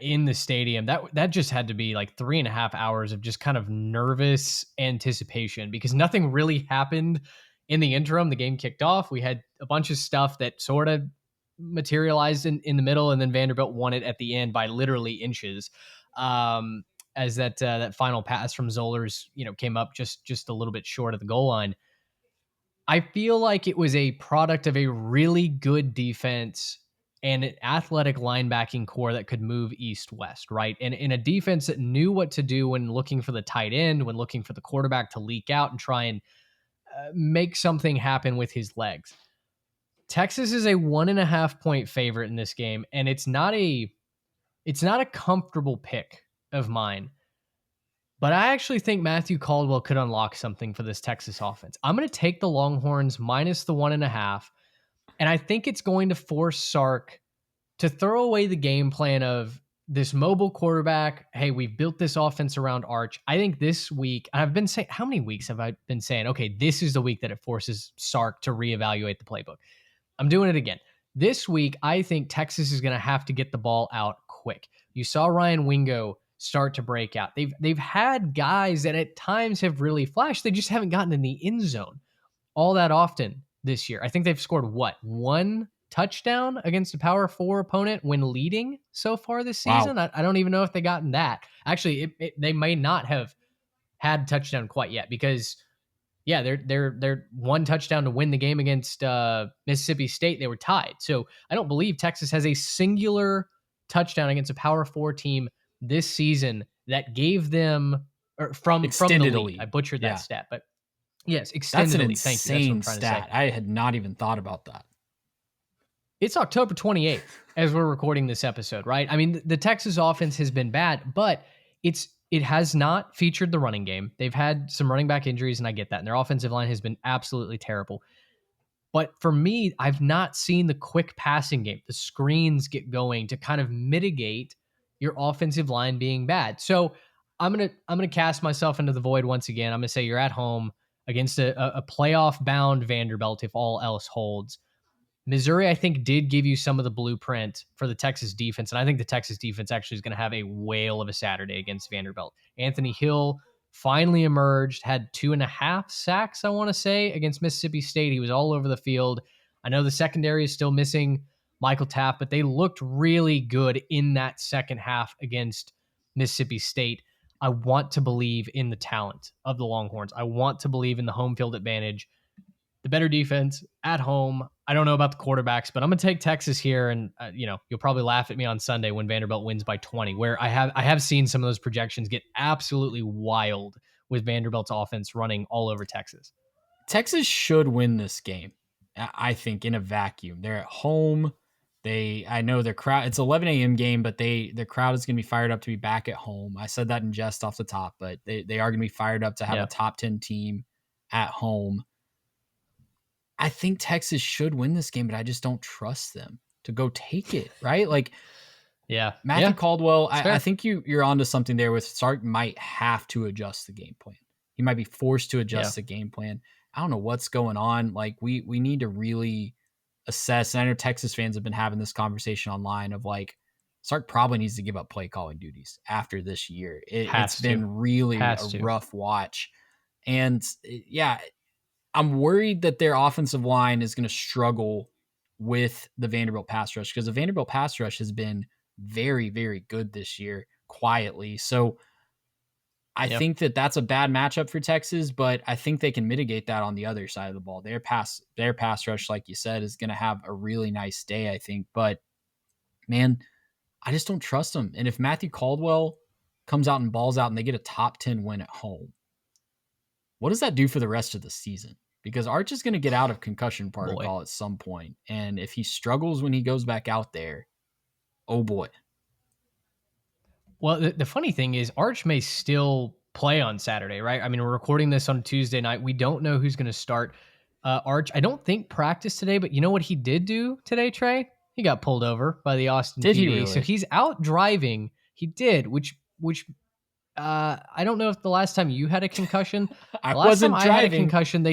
in the stadium, that just had to be like 3.5 hours of just kind of nervous anticipation because nothing really happened in the interim. The game kicked off. We had a bunch of stuff that sort of materialized in the middle, and then Vanderbilt won it at the end by literally inches. As that final pass from Zollers, came up just a little bit short of the goal line. I feel like it was a product of a really good defense and an athletic linebacking core that could move east-west, right? And in a defense that knew what to do when looking for the tight end, when looking for the quarterback to leak out and try and make something happen with his legs. Texas is a 1.5-point favorite in this game, and it's not a comfortable pick of mine. But I actually think Matthew Caldwell could unlock something for this Texas offense. I'm going to take the Longhorns minus the 1.5, and I think it's going to force Sark to throw away the game plan of this mobile quarterback. Hey, we've built this offense around Arch. I think this week, and I've been saying, how many weeks have I been saying, okay, this is the week that it forces Sark to reevaluate the playbook. I'm doing it again. This week, I think Texas is going to have to get the ball out quick. You saw Ryan Wingo start to break out. They've had guys that at times have really flashed. They just haven't gotten in the end zone all that often this year. I think they've scored one touchdown against a Power 4 opponent when leading so far this season. Wow. I don't even know if they gotten that. Actually, they may not have had touchdown quite yet because they're one touchdown to win the game against Mississippi State. They were tied. So I don't believe Texas has a singular touchdown against a Power 4 team this season that gave them from the lead. I butchered that stat, but yes, extended. That's an elite. Thank you. That's what I'm trying stat. to say. I had not even thought about that. It's October 28th as we're recording this episode, right? I mean, the Texas offense has been bad, but it has not featured the running game. They've had some running back injuries, and I get that. And their offensive line has been absolutely terrible. But for me, I've not seen the quick passing game, the screens get going to kind of mitigate your offensive line being bad. So I'm gonna cast myself into the void once again. I'm gonna say you're at home against a playoff bound Vanderbilt if all else holds. Missouri, I think, did give you some of the blueprint for the Texas defense, and I think the Texas defense actually is going to have a whale of a Saturday against Vanderbilt. Anthony Hill finally emerged, had 2.5 sacks, I want to say, against Mississippi State. He was all over the field. I know the secondary is still missing Michael Taft, but they looked really good in that second half against Mississippi State. I want to believe in the talent of the Longhorns. I want to believe in the home field advantage. The better defense at home. I don't know about the quarterbacks, but I'm going to take Texas here. And, you'll probably laugh at me on Sunday when Vanderbilt wins by 20, where I have seen some of those projections get absolutely wild with Vanderbilt's offense running all over Texas. Texas should win this game, I think, in a vacuum. They're at home. I know their crowd, it's 11 a.m. game, but the crowd is going to be fired up to be back at home. I said that in jest off the top, but they are going to be fired up to have a top 10 team at home. I think Texas should win this game, but I just don't trust them to go take it, right? Like, Matthew Caldwell, I think you're onto something there with Sark might have to adjust the game plan. He might be forced to adjust the game plan. I don't know what's going on. Like, we need to really assess. And I know Texas fans have been having this conversation online of like, Sark probably needs to give up play calling duties after this year. It's been really a rough watch. And I'm worried that their offensive line is going to struggle with the Vanderbilt pass rush because the Vanderbilt pass rush has been very, very good this year quietly. So I think that's a bad matchup for Texas, but I think they can mitigate that on the other side of the ball. Their pass rush, like you said, is going to have a really nice day, I think. But man, I just don't trust them. And if Matthew Caldwell comes out and balls out and they get a top 10 win at home, what does that do for the rest of the season? Because Arch is going to get out of concussion protocol at some point. And if he struggles when he goes back out there, oh boy. Well, the funny thing is Arch may still play on Saturday, right? I mean, we're recording this on Tuesday night. We don't know who's going to start. Arch, I don't think practiced today, but you know what he did do today, Trey? He got pulled over by the Austin Did PD. He really? So he's out driving. He did, which I don't know if the last time you had a concussion. I wasn't driving. I had a concussion.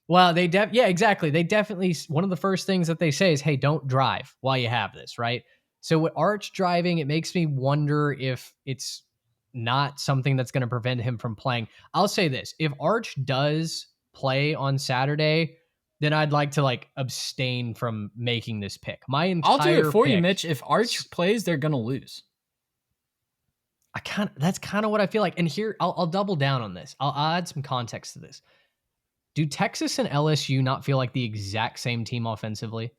Well, exactly. They definitely, one of the first things that they say is, hey, don't drive while you have this, right? So with Arch driving, it makes me wonder if it's not something that's going to prevent him from playing. I'll say this. If Arch does play on Saturday, then I'd like to abstain from making this pick. I'll do it for you, Mitch. If Arch plays, they're going to lose. That's kind of what I feel like. And here, I'll double down on this. I'll add some context to this. Do Texas and LSU not feel like the exact same team offensively?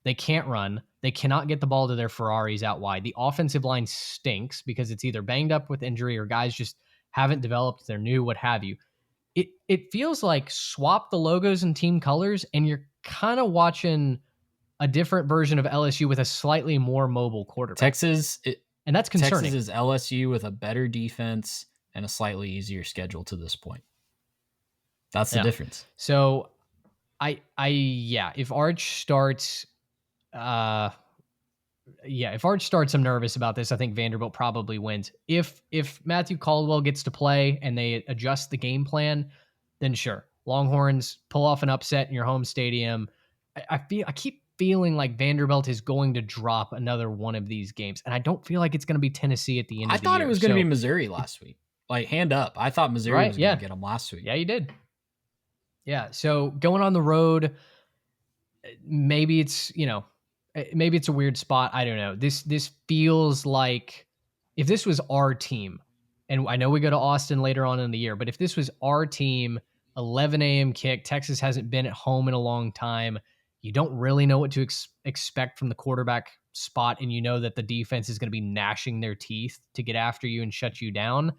They can't run. They cannot get the ball to their Ferraris out wide. The offensive line stinks because it's either banged up with injury or guys just haven't developed. They're new, what have you. It feels like swap the logos and team colors, and you're kind of watching a different version of LSU with a slightly more mobile quarterback. And that's concerning. Texas is LSU with a better defense and a slightly easier schedule to this point. That's the difference. So if Arch starts, if Arch starts, I'm nervous about this. I think Vanderbilt probably wins. If Matthew Caldwell gets to play and they adjust the game plan, then sure. Longhorns pull off an upset in your home stadium. I keep feeling like Vanderbilt is going to drop another one of these games. And I don't feel like it's going to be Tennessee at the end I of the year. thought it was going to be Missouri last week. Like, hand up. I thought Missouri was going to get them last week. Yeah, you did. Yeah. So going on the road, maybe it's, maybe it's a weird spot. I don't know. This feels like if this was our team, and I know we go to Austin later on in the year, but if this was our team, 11 a.m. kick, Texas hasn't been at home in a long time. You don't really know what to expect from the quarterback spot, and you know that the defense is going to be gnashing their teeth to get after you and shut you down.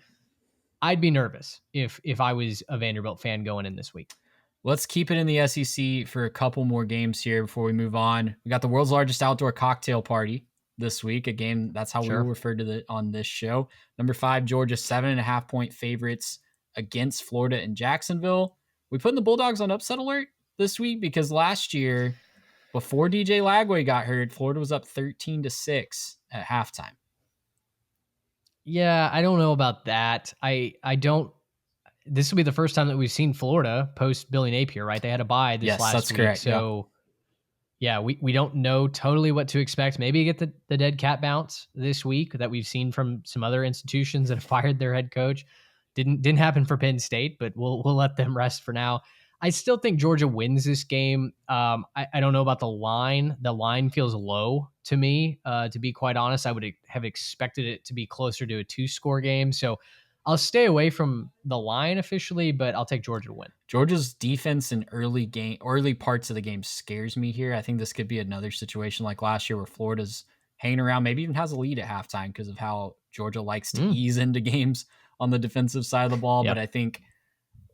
I'd be nervous if I was a Vanderbilt fan going in this week. Let's keep it in the SEC for a couple more games here before we move on. We got the world's largest outdoor cocktail party this week, a game that's how we will refer to it on this show. Number 5, Georgia, 7.5-point favorites against Florida in Jacksonville. We putting the Bulldogs on upset alert this week because last year, before DJ Lagway got hurt, Florida was up 13-6 at halftime. Yeah, I don't know about that. I don't. This will be the first time that we've seen Florida post Billy Napier, right? They had a bye this last week. Correct. So, yeah, we don't know totally what to expect. Maybe you get the dead cat bounce this week that we've seen from some other institutions that have fired their head coach. Didn't happen for Penn State, but we'll let them rest for now. I still think Georgia wins this game. I don't know about the line. The line feels low to me, to be quite honest. I would have expected it to be closer to a 2-score game. So I'll stay away from the line officially, but I'll take Georgia to win. Georgia's defense in early parts of the game scares me here. I think this could be another situation like last year where Florida's hanging around, maybe even has a lead at halftime because of how Georgia likes to ease into games on the defensive side of the ball. Yep. But I think,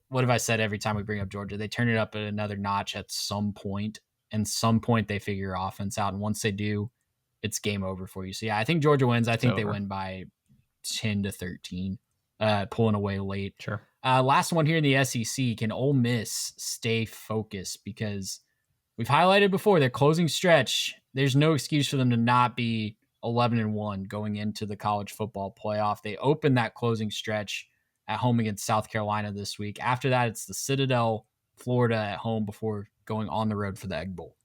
what have I said every time we bring up Georgia? They turn it up at another notch at some point, and some point they figure offense out. And once they do, it's game over for you. So yeah, I think Georgia wins. I think they win by 10-13. Pulling away late. Sure. Last one here in the SEC. Can Ole Miss stay focused? Because we've highlighted before their closing stretch. There's no excuse for them to not be 11-1 going into the college football playoff. They opened that closing stretch at home against South Carolina this week. After that, it's the Citadel, Florida at home before going on the road for the Egg Bowl.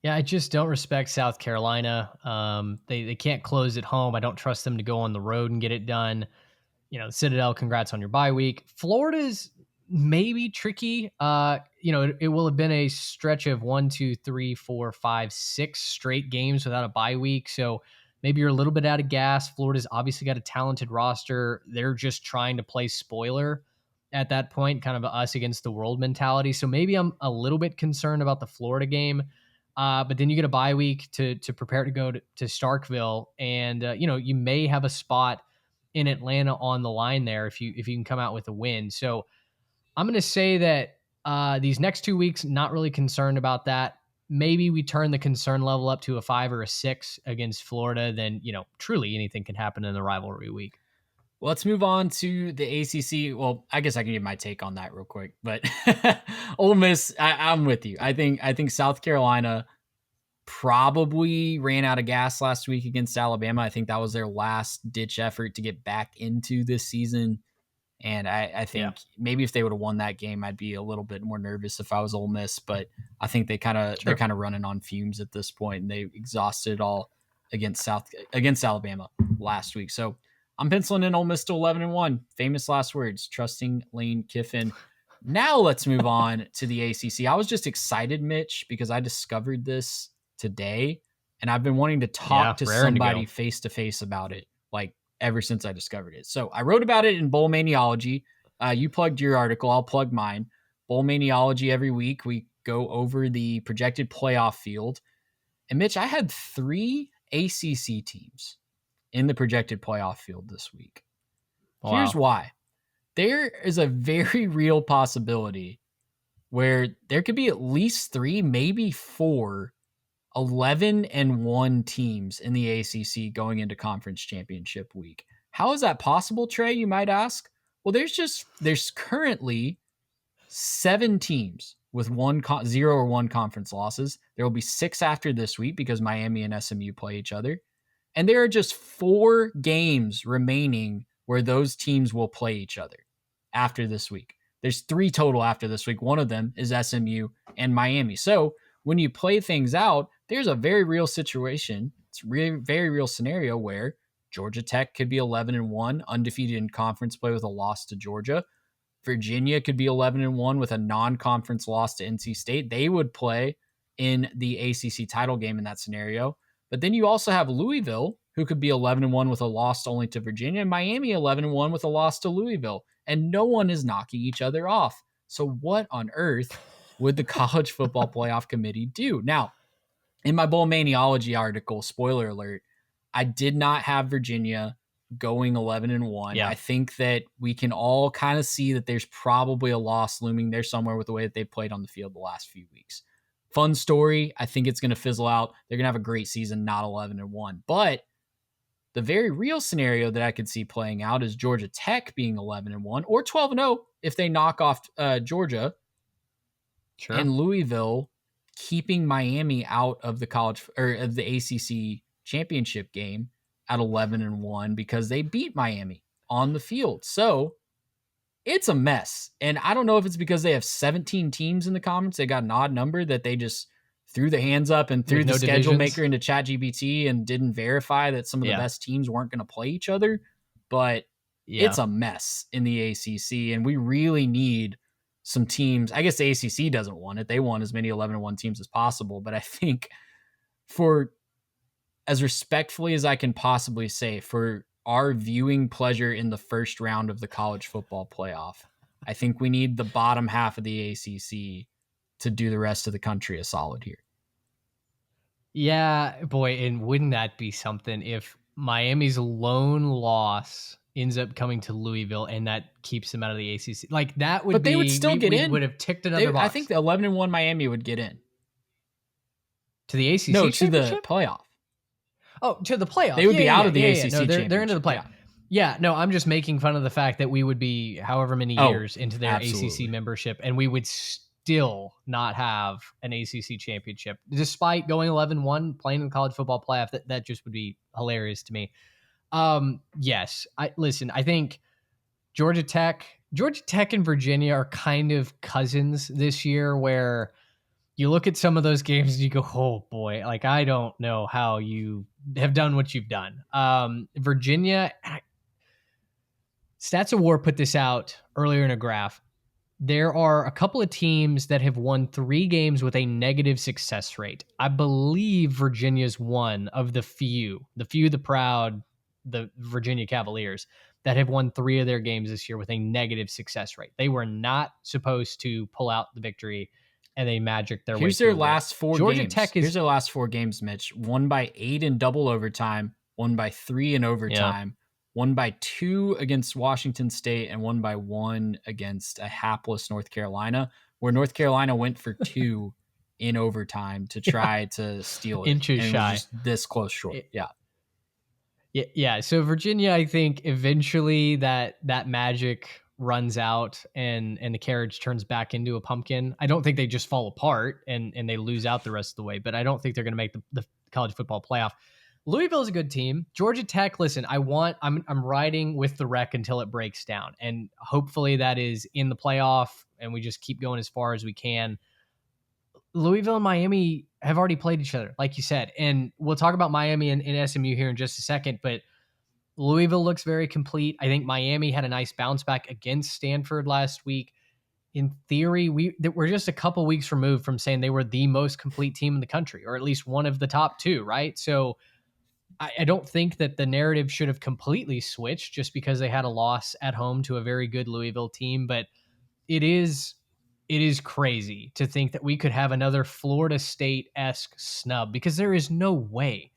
Yeah, I just don't respect South Carolina. They can't close at home. I don't trust them to go on the road and get it done. Citadel, congrats on your bye week. Florida's maybe tricky. It will have been a stretch of 1, 2, 3, 4, 5, 6 straight games without a bye week. So maybe you're a little bit out of gas. Florida's obviously got a talented roster. They're just trying to play spoiler at that point, kind of us against the world mentality. So maybe I'm a little bit concerned about the Florida game. But then you get a bye week to prepare to go to Starkville, and you may have a spot in Atlanta on the line there if you can come out with a win. So I'm going to say that these next 2 weeks, not really concerned about that. Maybe we turn the concern level up to a 5 or a 6 against Florida. Then truly anything can happen in the rivalry week. Well, let's move on to the ACC. Well, I guess I can give my take on that real quick. But Ole Miss, I'm with you. I think South Carolina probably ran out of gas last week against Alabama. I think that was their last-ditch effort to get back into this season. And I think maybe if they would have won that game, I'd be a little bit more nervous if I was Ole Miss. But I think they're kind of running on fumes at this point, and they exhausted it all against Alabama last week. So I'm penciling in Ole Miss to 11-1. Famous last words, trusting Lane Kiffin. Now let's move on to the ACC. I was just excited, Mitch, because I discovered this today, and I've been wanting to talk to somebody face-to-face about it, like ever since I discovered it. So I wrote about it in Bowl Maniology. You plugged your article. I'll plug mine. Bowl Maniology every week. We go over the projected playoff field. And Mitch, I had 3 ACC teams in the projected playoff field this week. Wow. Here's why. There is a very real possibility where there could be at least 3, maybe 4 11-1 teams in the ACC going into conference championship week. How is that possible, Trey, you might ask? Well, there's currently 7 teams with 0 or 1 conference losses. There will be 6 after this week because Miami and SMU play each other. And there are just 4 games remaining where those teams will play each other after this week. There's 3 total after this week. One of them is SMU and Miami. So when you play things out, there's a very real situation. It's really very real scenario where Georgia Tech could be 11-1, undefeated in conference play with a loss to Georgia. Virginia could be 11-1 with a non-conference loss to NC State. They would play in the ACC title game in that scenario. But then you also have Louisville, who could be 11-1 with a loss only to Virginia, and Miami 11-1 with a loss to Louisville. And no one is knocking each other off. So what on earth would the College Football Playoff Committee do? Now, in my Bowl Maniology article, spoiler alert, I did not have Virginia going 11-1. Yeah. I think that we can all kind of see that there's probably a loss looming there somewhere with the way that they played on the field the last few weeks. Fun story. I think it's going to fizzle out. They're going to have a great season, not 11-1. But the very real scenario that I could see playing out is Georgia Tech being 11-1 or 12-0 if they knock off Georgia. Sure. And Louisville keeping Miami out of the college or of the ACC championship game at 11-1 because they beat Miami on the field. So it's a mess. And I don't know if it's because they have 17 teams in the conference. They got an odd number that they just threw the hands up and threw the schedule maker into ChatGPT and didn't verify that some of the best teams weren't going to play each other. But it's a mess in the ACC. And we really need some teams. I guess the ACC doesn't want it. They want as many 11-1 teams as possible. But I think for as respectfully as I can possibly say, for our viewing pleasure in the first round of the college football playoff, I think we need the bottom half of the ACC to do the rest of the country a solid here. Yeah, boy, and wouldn't that be something if Miami's lone loss ends up coming to Louisville and that keeps them out of the ACC? Like that would but they would still get in. Would have ticked another box. I think the 11-1 Miami would get in. To the ACC No, to championship? the playoff. Oh, to the playoff. They would be out of the ACC No, they're into the playoff. championship. Yeah, no, I'm just making fun of the fact that we would be however many years into their absolutely. ACC membership, and we would still not have an ACC championship, despite going 11-1, playing in the college football playoff. That just would be hilarious to me. Yes, I think Georgia Tech and Virginia are kind of cousins this year, where you look at some of those games and you go, oh boy, like I don't know how you have done what you've done. Virginia, Stats of War put this out earlier in a graph. There are a couple of teams that have won 3 games with a negative success rate. I believe Virginia's one of the few, the proud, the Virginia Cavaliers that have won 3 of their games this year with a negative success rate. They were not supposed to pull out the victory, and they magicked their way. Here's their last 4 Georgia games. Tech is, Here's their last 4 games, Mitch. Won by 8 in double overtime, won by 3 in overtime, won by 2 against Washington State, and won by 1 against a hapless North Carolina, where North Carolina went for 2 in overtime to try to steal it. Inches and shy. It was just this close short. Yeah. So Virginia, I think eventually that magic runs out and the carriage turns back into a pumpkin. I don't think they just fall apart and they lose out the rest of the way, but I don't think they're going to make the college football playoff. Louisville is a good team. Georgia Tech, listen, I'm riding with the wreck until it breaks down, and hopefully that is in the playoff and we just keep going as far as we can. Louisville and Miami have already played each other, like you said, and we'll talk about Miami and SMU here in just a second, but Louisville looks very complete. I think Miami had a nice bounce back against Stanford last week. In theory, we're just a couple weeks removed from saying they were the most complete team in the country, or at least one of the top 2, right? So I don't think that the narrative should have completely switched just because they had a loss at home to a very good Louisville team. But it is crazy to think that we could have another Florida State-esque snub, because there is no way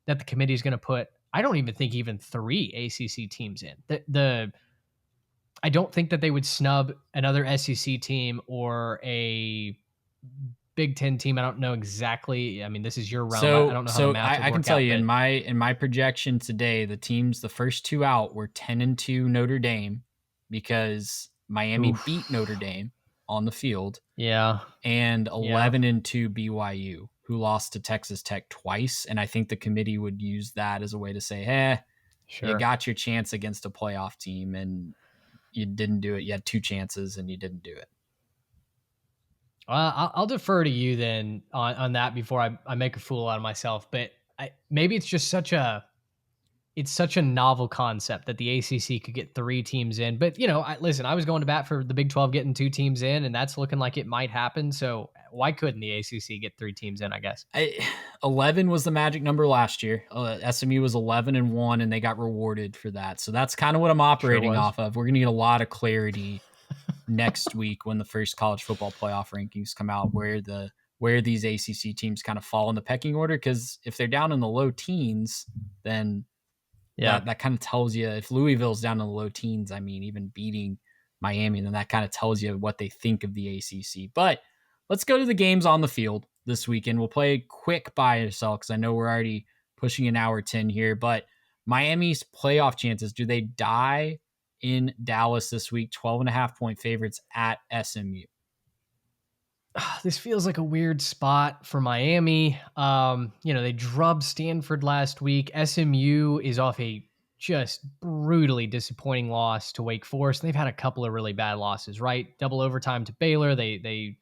that the committee is going to put, I don't even think even 3 ACC teams in. I don't think that they would snub another SEC team or a Big Ten team. I don't know exactly. I mean, this is your realm. I don't know how the math would I can work tell out, you but in my projection today, the first 2 out were 10-2 Notre Dame, because Miami beat Notre Dame on the field. Yeah. And 11-2 BYU, who lost to Texas Tech twice. And I think the committee would use that as a way to say, sure, you got your chance against a playoff team and you didn't do it. You had 2 chances and you didn't do it. I'll defer to you then on that before I make a fool out of myself. But maybe it's just such a novel concept that the ACC could get 3 teams in. But, listen, I was going to bat for the Big 12 getting 2 teams in, and that's looking like it might happen. So why couldn't the ACC get 3 teams in, I guess? 11 was the magic number last year. SMU was 11-1, and they got rewarded for that. So that's kind of what I'm operating off of. We're going to get a lot of clarity next week when the first college football playoff rankings come out, where these ACC teams kind of fall in the pecking order. Because if they're down in the low teens, then that kind of tells you, if Louisville's down in the low teens, I mean, even beating Miami, then that kind of tells you what they think of the ACC. But let's go to the games on the field this weekend. We'll play a quick buy or sell because I know we're already pushing an hour 10 here. But Miami's playoff chances, do they die in Dallas this week? 12.5-point favorites at SMU. This feels like a weird spot for Miami. They drubbed Stanford last week. SMU is off a just brutally disappointing loss to Wake Forest. They've had a couple of really bad losses, right? Double overtime to Baylor. They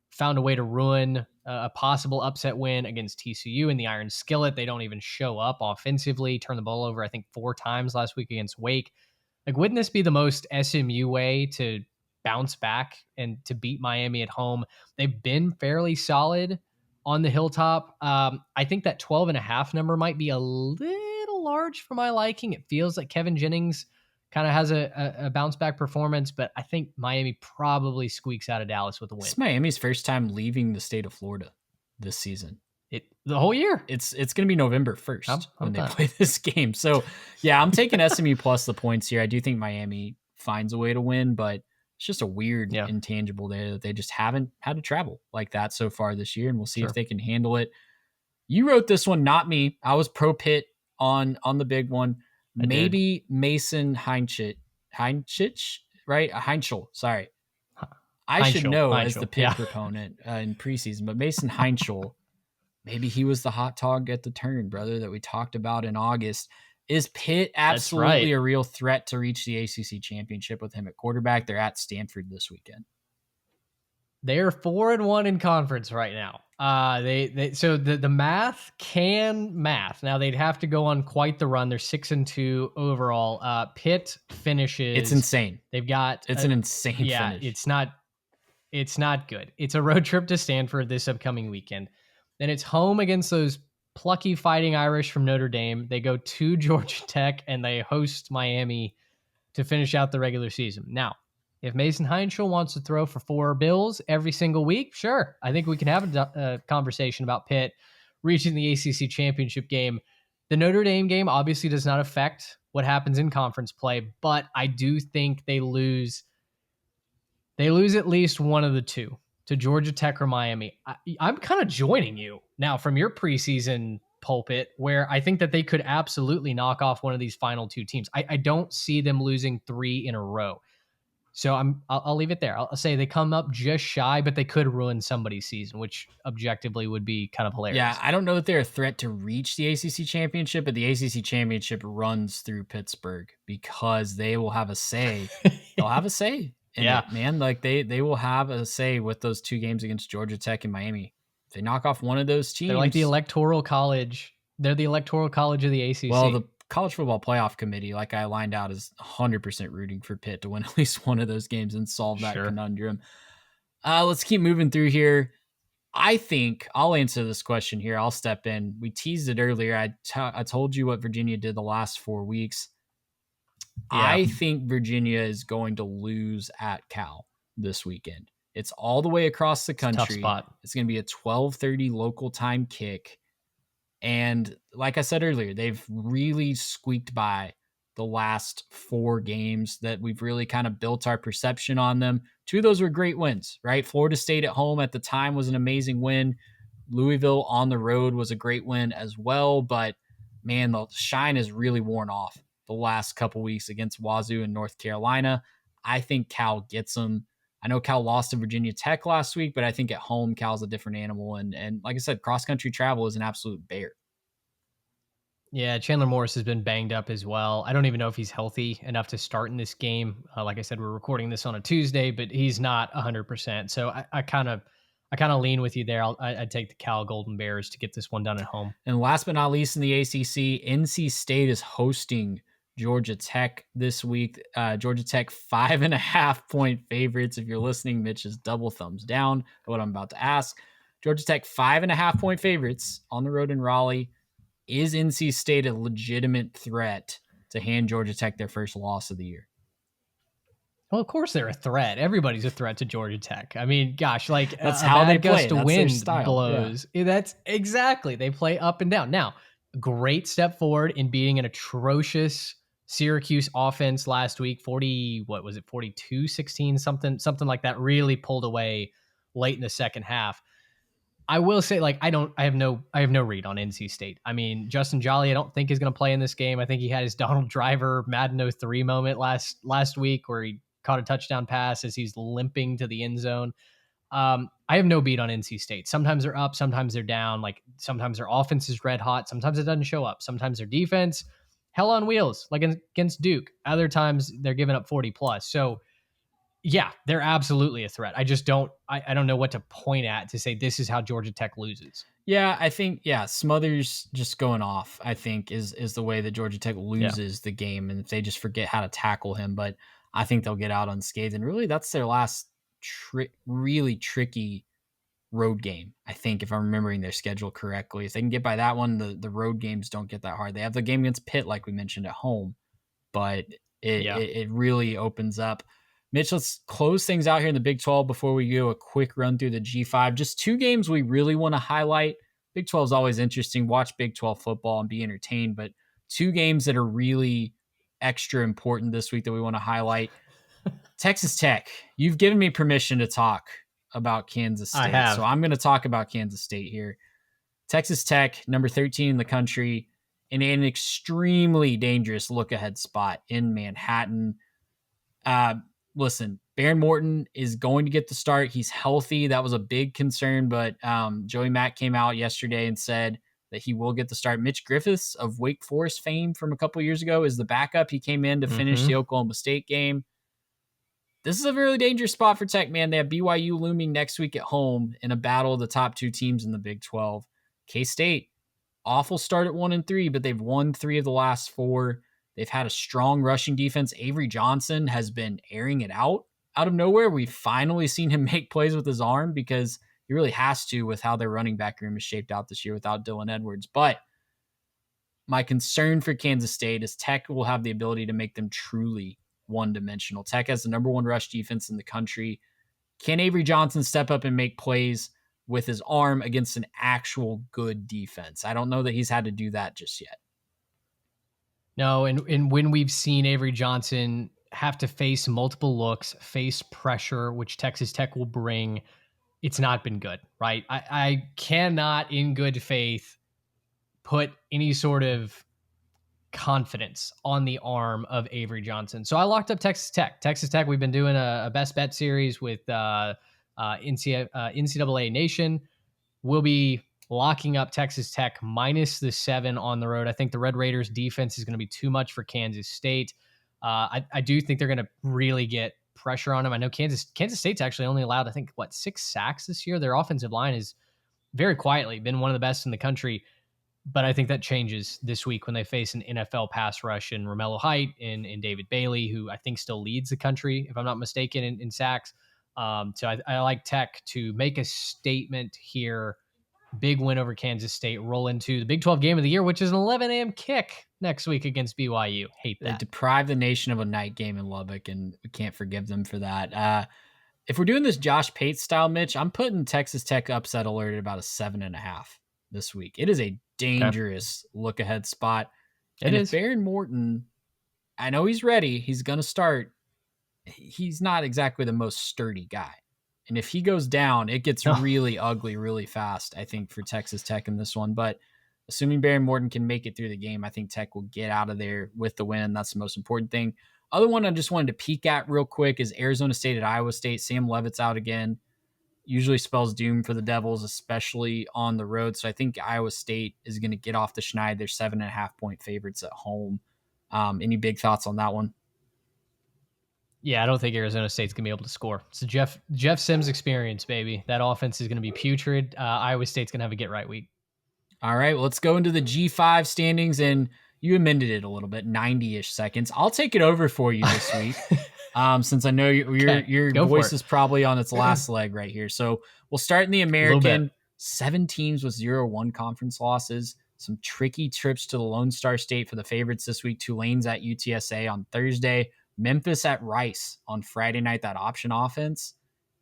found a way to ruin a possible upset win against TCU in the Iron Skillet. They don't even show up offensively. Turn the ball over, I think, 4 times last week against Wake. Like, wouldn't this be the most SMU way to bounce back and to beat Miami at home? They've been fairly solid on the Hilltop. I think that 12.5 number might be a little large for my liking. It feels like Kevin Jennings kind of has a bounce back performance, but I think Miami probably squeaks out of Dallas with a win. It's Miami's first time leaving the state of Florida this season. The whole year. It's going to be November 1st when they play this game. So, yeah, I'm taking SMU plus the points here. I do think Miami finds a way to win, but it's just a weird intangible there that they just haven't had to travel like that so far this year, and we'll see if they can handle it. You wrote this one, not me. I was pro Pitt on the big one. Maybe Mason Heinchich, right? Heinchel, sorry. I should know as the Pitt proponent in preseason, but Mason Heinchel, maybe he was the hot dog at the turn, brother, that we talked about in August. Is Pitt absolutely a real threat to reach the ACC championship with him at quarterback? They're at Stanford this weekend. They're 4-1 in conference right now. So the math can math. Now they'd have to go on quite the run. They're 6-2 overall. Pitt finishes. It's insane. They've got. It's an insane finish. It's not good. It's a road trip to Stanford this upcoming weekend. Then it's home against those plucky Fighting Irish from Notre Dame. They go to Georgia Tech and they host Miami to finish out the regular season. Now, if Mason Heinchel wants to throw for 4 bills every single week, sure. I think we can have a conversation about Pitt reaching the ACC championship game. The Notre Dame game obviously does not affect what happens in conference play, but I do think they lose at least one of the two to Georgia Tech or Miami. I'm kind of joining you now from your preseason pulpit, where I think that they could absolutely knock off one of these final 2 teams. I don't see them losing 3 in a row. So I'll leave it there. I'll say they come up just shy, but they could ruin somebody's season, which objectively would be kind of hilarious. Yeah, I don't know that they're a threat to reach the ACC championship, but the ACC championship runs through Pittsburgh because they will have a say. They'll have a say. It, man. Like they will have a say with those 2 games against Georgia Tech and Miami. If they knock off one of those teams, they're like the electoral college. They're the electoral college of the ACC. Well, the College Football Playoff Committee, like I lined out, is 100% rooting for Pitt to win at least one of those games and solve that conundrum. Let's keep moving through here. I think I'll answer this question here. I'll step in. We teased it earlier. I told you what Virginia did the last 4 weeks. Yeah. I think Virginia is going to lose at Cal this weekend. It's all the way across the country. It's a tough spot. It's going to be a 12:30 local time kick. And like I said earlier, they've really squeaked by the last 4 games that we've really kind of built our perception on them. 2 of those were great wins, right? Florida State at home at the time was an amazing win. Louisville on the road was a great win as well. But, man, the shine has really worn off the last couple weeks against Wazoo and North Carolina. I think Cal gets them. I know Cal lost to Virginia Tech last week, but I think at home, Cal's a different animal. And like I said, cross-country travel is an absolute bear. Yeah, Chandler Morris has been banged up as well. I don't even know if he's healthy enough to start in this game. Like I said, we're recording this on a Tuesday, but he's not 100%. So I kind of I kind of lean with you there. I'd take the Cal Golden Bears to get this one done at home. And last but not least in the ACC, NC State is hosting Georgia Tech this week. Georgia Tech 5.5 point favorites. If you're listening, Mitch is double thumbs down at what I'm about to ask. Georgia Tech 5.5 point favorites on the road in Raleigh. Is NC State a legitimate threat to hand Georgia Tech their first loss of the year? Well, of course they're a threat. Everybody's a threat to Georgia Tech. I mean, gosh, like that's how they play. Gust of that's wind their style. blows. Yeah. That's exactly. They play up and down. Now, great step forward in beating an atrocious Syracuse offense last week. 42-16, something like that. Really pulled away late in the second half. I will say, like, I have no read on NC State. I mean, Justin Jolly, I don't think is going to play in this game. I think he had his Donald Driver Madden 03 moment last week where he caught a touchdown pass as he's limping to the end zone. I have no beat on NC State. Sometimes they're up, sometimes they're down. Like sometimes their offense is red hot, sometimes it doesn't show up. Sometimes their defense, hell on wheels, like against Duke. Other times they're giving up 40 plus. So yeah, they're absolutely a threat. I just don't know what to point at to say this is how Georgia Tech loses. Yeah, I think, Smothers just going off, I think, is the way that Georgia Tech loses the game. And if they just forget how to tackle him, but I think they'll get out unscathed. And really, that's their last really tricky road game, I think, if I'm remembering their schedule correctly. If they can get by that one, the road games don't get that hard. They have the game against Pitt, like we mentioned, at home, but it really opens up. Mitch, let's close things out here in the Big 12 before we go a quick run through the G5. Just two games we really want to highlight. Big 12 is always interesting. Watch Big 12 football and be entertained, but two games that are really extra important this week that we want to highlight. Texas Tech, you've given me permission to talk about Kansas State. I have. So I'm going to talk about Kansas State here. Texas Tech, number 13 in the country, in an extremely dangerous look-ahead spot in Manhattan. Listen, Baron Morton is going to get the start. He's healthy. That was a big concern, but Joey Mack came out yesterday and said that he will get the start. Mitch Griffiths of Wake Forest fame from a couple years ago is the backup. He came in to finish the Oklahoma State game. This is a really dangerous spot for Tech, man. They have BYU looming next week at home in a battle of the top two teams in the Big 12. K-State, awful start at 1-3, but they've won 3 of the last 4. They've had a strong rushing defense. Avery Johnson has been airing it out of nowhere. We've finally seen him make plays with his arm because he really has to with how their running back room is shaped out this year without Dylan Edwards. But my concern for Kansas State is Tech will have the ability to make them truly one-dimensional. Tech has the number 1 rush defense in the country. Can Avery Johnson step up and make plays with his arm against an actual good defense? I don't know that he's had to do that just yet. No, and when we've seen Avery Johnson have to face multiple looks, face pressure, which Texas Tech will bring, it's not been good, right? I cannot, in good faith, put any sort of confidence on the arm of Avery Johnson. So I locked up Texas Tech. Texas Tech, we've been doing a best bet series with NCAA Nation. We'll be locking up Texas Tech minus the 7 on the road. I think the Red Raiders defense is going to be too much for Kansas State. I do think they're going to really get pressure on them. I know Kansas State's actually only allowed, I think, 6 sacks this year. Their offensive line has very quietly been one of the best in the country. But I think that changes this week when they face an NFL pass rush in Romello Height and David Bailey, who I think still leads the country, if I'm not mistaken, in sacks. So I like Tech to make a statement here. Big win over Kansas State, roll into the Big 12 game of the year, which is an 11 a.m. kick next week against BYU. Hate that. They deprived the nation of a night game in Lubbock, and we can't forgive them for that. If we're doing this Josh Pate style, Mitch, I'm putting Texas Tech upset alert at about a 7.5 this week. It is a dangerous look ahead spot. And if Baron Morton, I know he's ready, he's going to start. He's not exactly the most sturdy guy. And if he goes down, it gets really ugly really fast, I think, for Texas Tech in this one. But assuming Baron Morton can make it through the game, I think Tech will get out of there with the win. That's the most important thing. Other one I just wanted to peek at real quick is Arizona State at Iowa State. Sam Leavitt's out again. Usually spells doom for the Devils, especially on the road. So I think Iowa State is going to get off the schneid. They're 7.5 point favorites at home. Any big thoughts on that one? Yeah, I don't think Arizona State's going to be able to score. It's a Jeff Sims experience, baby. That offense is going to be putrid. Iowa State's going to have a get-right week. All right, well, let's go into the G5 standings, and you amended it a little bit, 90-ish seconds. I'll take it over for you this week, since I know your voice is probably on its last leg right here. So we'll start in the American. 7 teams with 0-1 conference losses. Some tricky trips to the Lone Star State for the favorites this week. Tulane's at UTSA on Thursday. Memphis at Rice on Friday night. That option offense.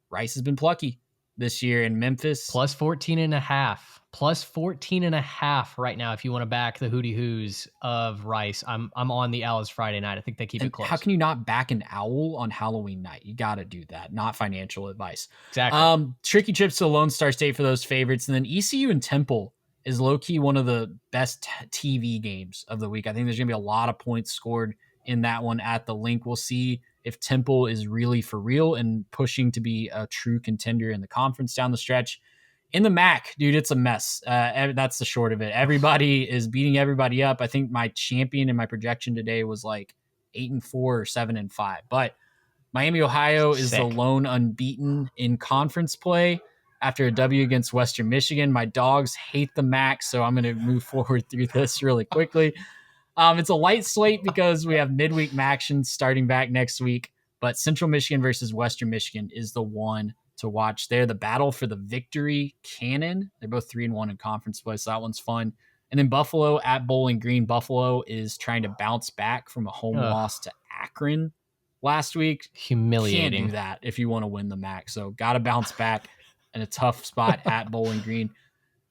Rice has been plucky this year, in Memphis. Plus 14.5. Plus 14.5 right now if you want to back the Hootie Hoos of Rice. I'm on the Owls Friday night. I think they keep it close. How can you not back an Owl on Halloween night? You got to do that. Not financial advice. Exactly. Tricky trips to Lone Star State for those favorites. And then ECU and Temple is low-key one of the best TV games of the week. I think there's going to be a lot of points scored in that one at the link. We'll see if Temple is really for real and pushing to be a true contender in the conference down the stretch. In the MAC, dude, it's a mess. That's the short of it. Everybody is beating everybody up. I think my champion in my projection today was like 8-4 or 7-5. But Miami, Ohio is the lone unbeaten in conference play after a W against Western Michigan. My dogs hate the MAC, so I'm going to move forward through this really quickly. It's a light slate because we have midweek action starting back next week. But Central Michigan versus Western Michigan is the one to watch there. The battle for the victory cannon. They're both 3-1 in conference play, so that one's fun. And then Buffalo at Bowling Green. Buffalo is trying to bounce back from a home loss to Akron last week. Humiliating. Can't do that if you want to win the MAC. So got to bounce back in a tough spot at Bowling Green.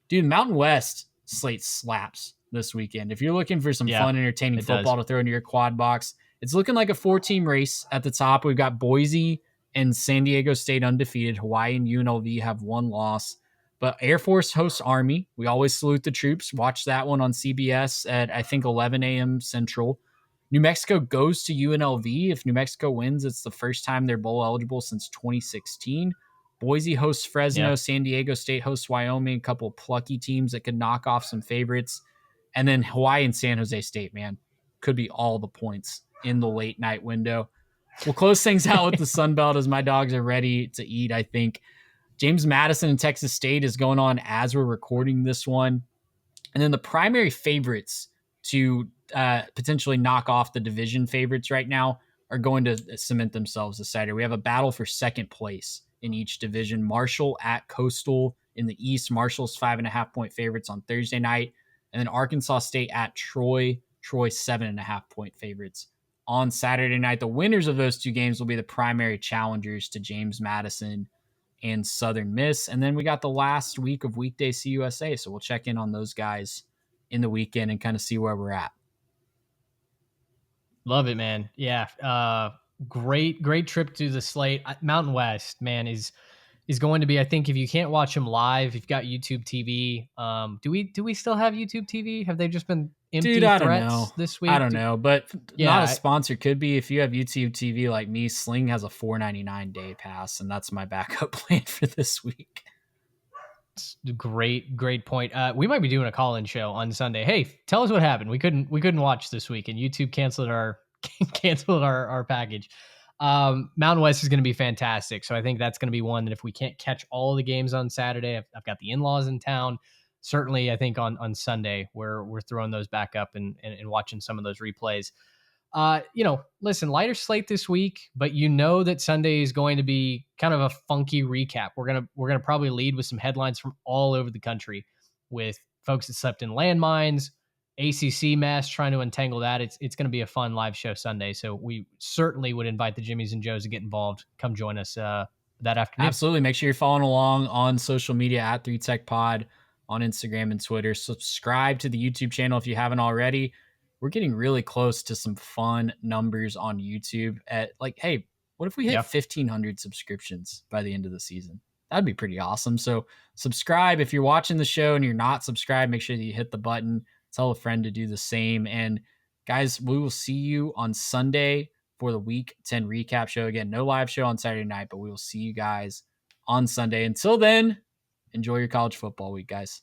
Dude, Mountain West slate slaps this weekend. If you're looking for some fun, entertaining football to throw into your quad box, it's looking like a 4-team race at the top. We've got Boise and San Diego State undefeated. Hawaii and UNLV have 1 loss. But Air Force hosts Army. We always salute the troops. Watch that one on CBS at, I think, 11 a.m. Central. New Mexico goes to UNLV. If New Mexico wins, it's the first time they're bowl eligible since 2016. Boise hosts Fresno. Yeah. San Diego State hosts Wyoming. A couple of plucky teams that could knock off some favorites. And then Hawaii and San Jose State, man, could be all the points in the late night window. We'll close things out with the Sun Belt as my dogs are ready to eat, I think. James Madison and Texas State is going on as we're recording this one. And then the primary favorites to potentially knock off the division favorites right now are going to cement themselves this Saturday. We have a battle for second place in each division. Marshall at Coastal in the East. Marshall's 5.5-point favorites on Thursday night. And then Arkansas State at Troy. Troy 7.5-point favorites on Saturday night. The winners of those 2 games will be the primary challengers to James Madison and Southern Miss. And then we got the last week of weekday CUSA. So we'll check in on those guys in the weekend and kind of see where we're at. Love it, man. Yeah. Great trip to the slate. Mountain West, man, is going to be, I think, if you can't watch them live, you've got YouTube TV. Do we still have YouTube TV? Have they just been empty threats this week? I don't know, but not a sponsor. Could be. If you have YouTube TV like me, Sling has a $4.99 day pass, and that's my backup plan for this week. Great point. We might be doing a call-in show on Sunday. Hey, tell us what happened. We couldn't watch this week, and YouTube canceled our package. Mountain West is going to be fantastic. So I think that's going to be one that if we can't catch all the games on Saturday, I've got the in-laws in town. Certainly, I think on Sunday we're throwing those back up and watching some of those replays. Listen, lighter slate this week, but that Sunday is going to be kind of a funky recap. We're gonna probably lead with some headlines from all over the country with folks that slept in landmines, ACC mess, trying to untangle that. It's going to be a fun live show Sunday. So we certainly would invite the Jimmies and Joes to get involved. Come join us that afternoon. Absolutely. Make sure you're following along on social media at 3TechPod on Instagram and Twitter. Subscribe to the YouTube channel if you haven't already. We're getting really close to some fun numbers on YouTube at hey, what if we hit 1,500 subscriptions by the end of the season? That'd be pretty awesome. So subscribe. If you're watching the show and you're not subscribed, make sure that you hit the button. Tell a friend to do the same. And guys, we will see you on Sunday for the Week 10 recap show. Again, no live show on Saturday night, but we will see you guys on Sunday. Until then, enjoy your college football week, guys.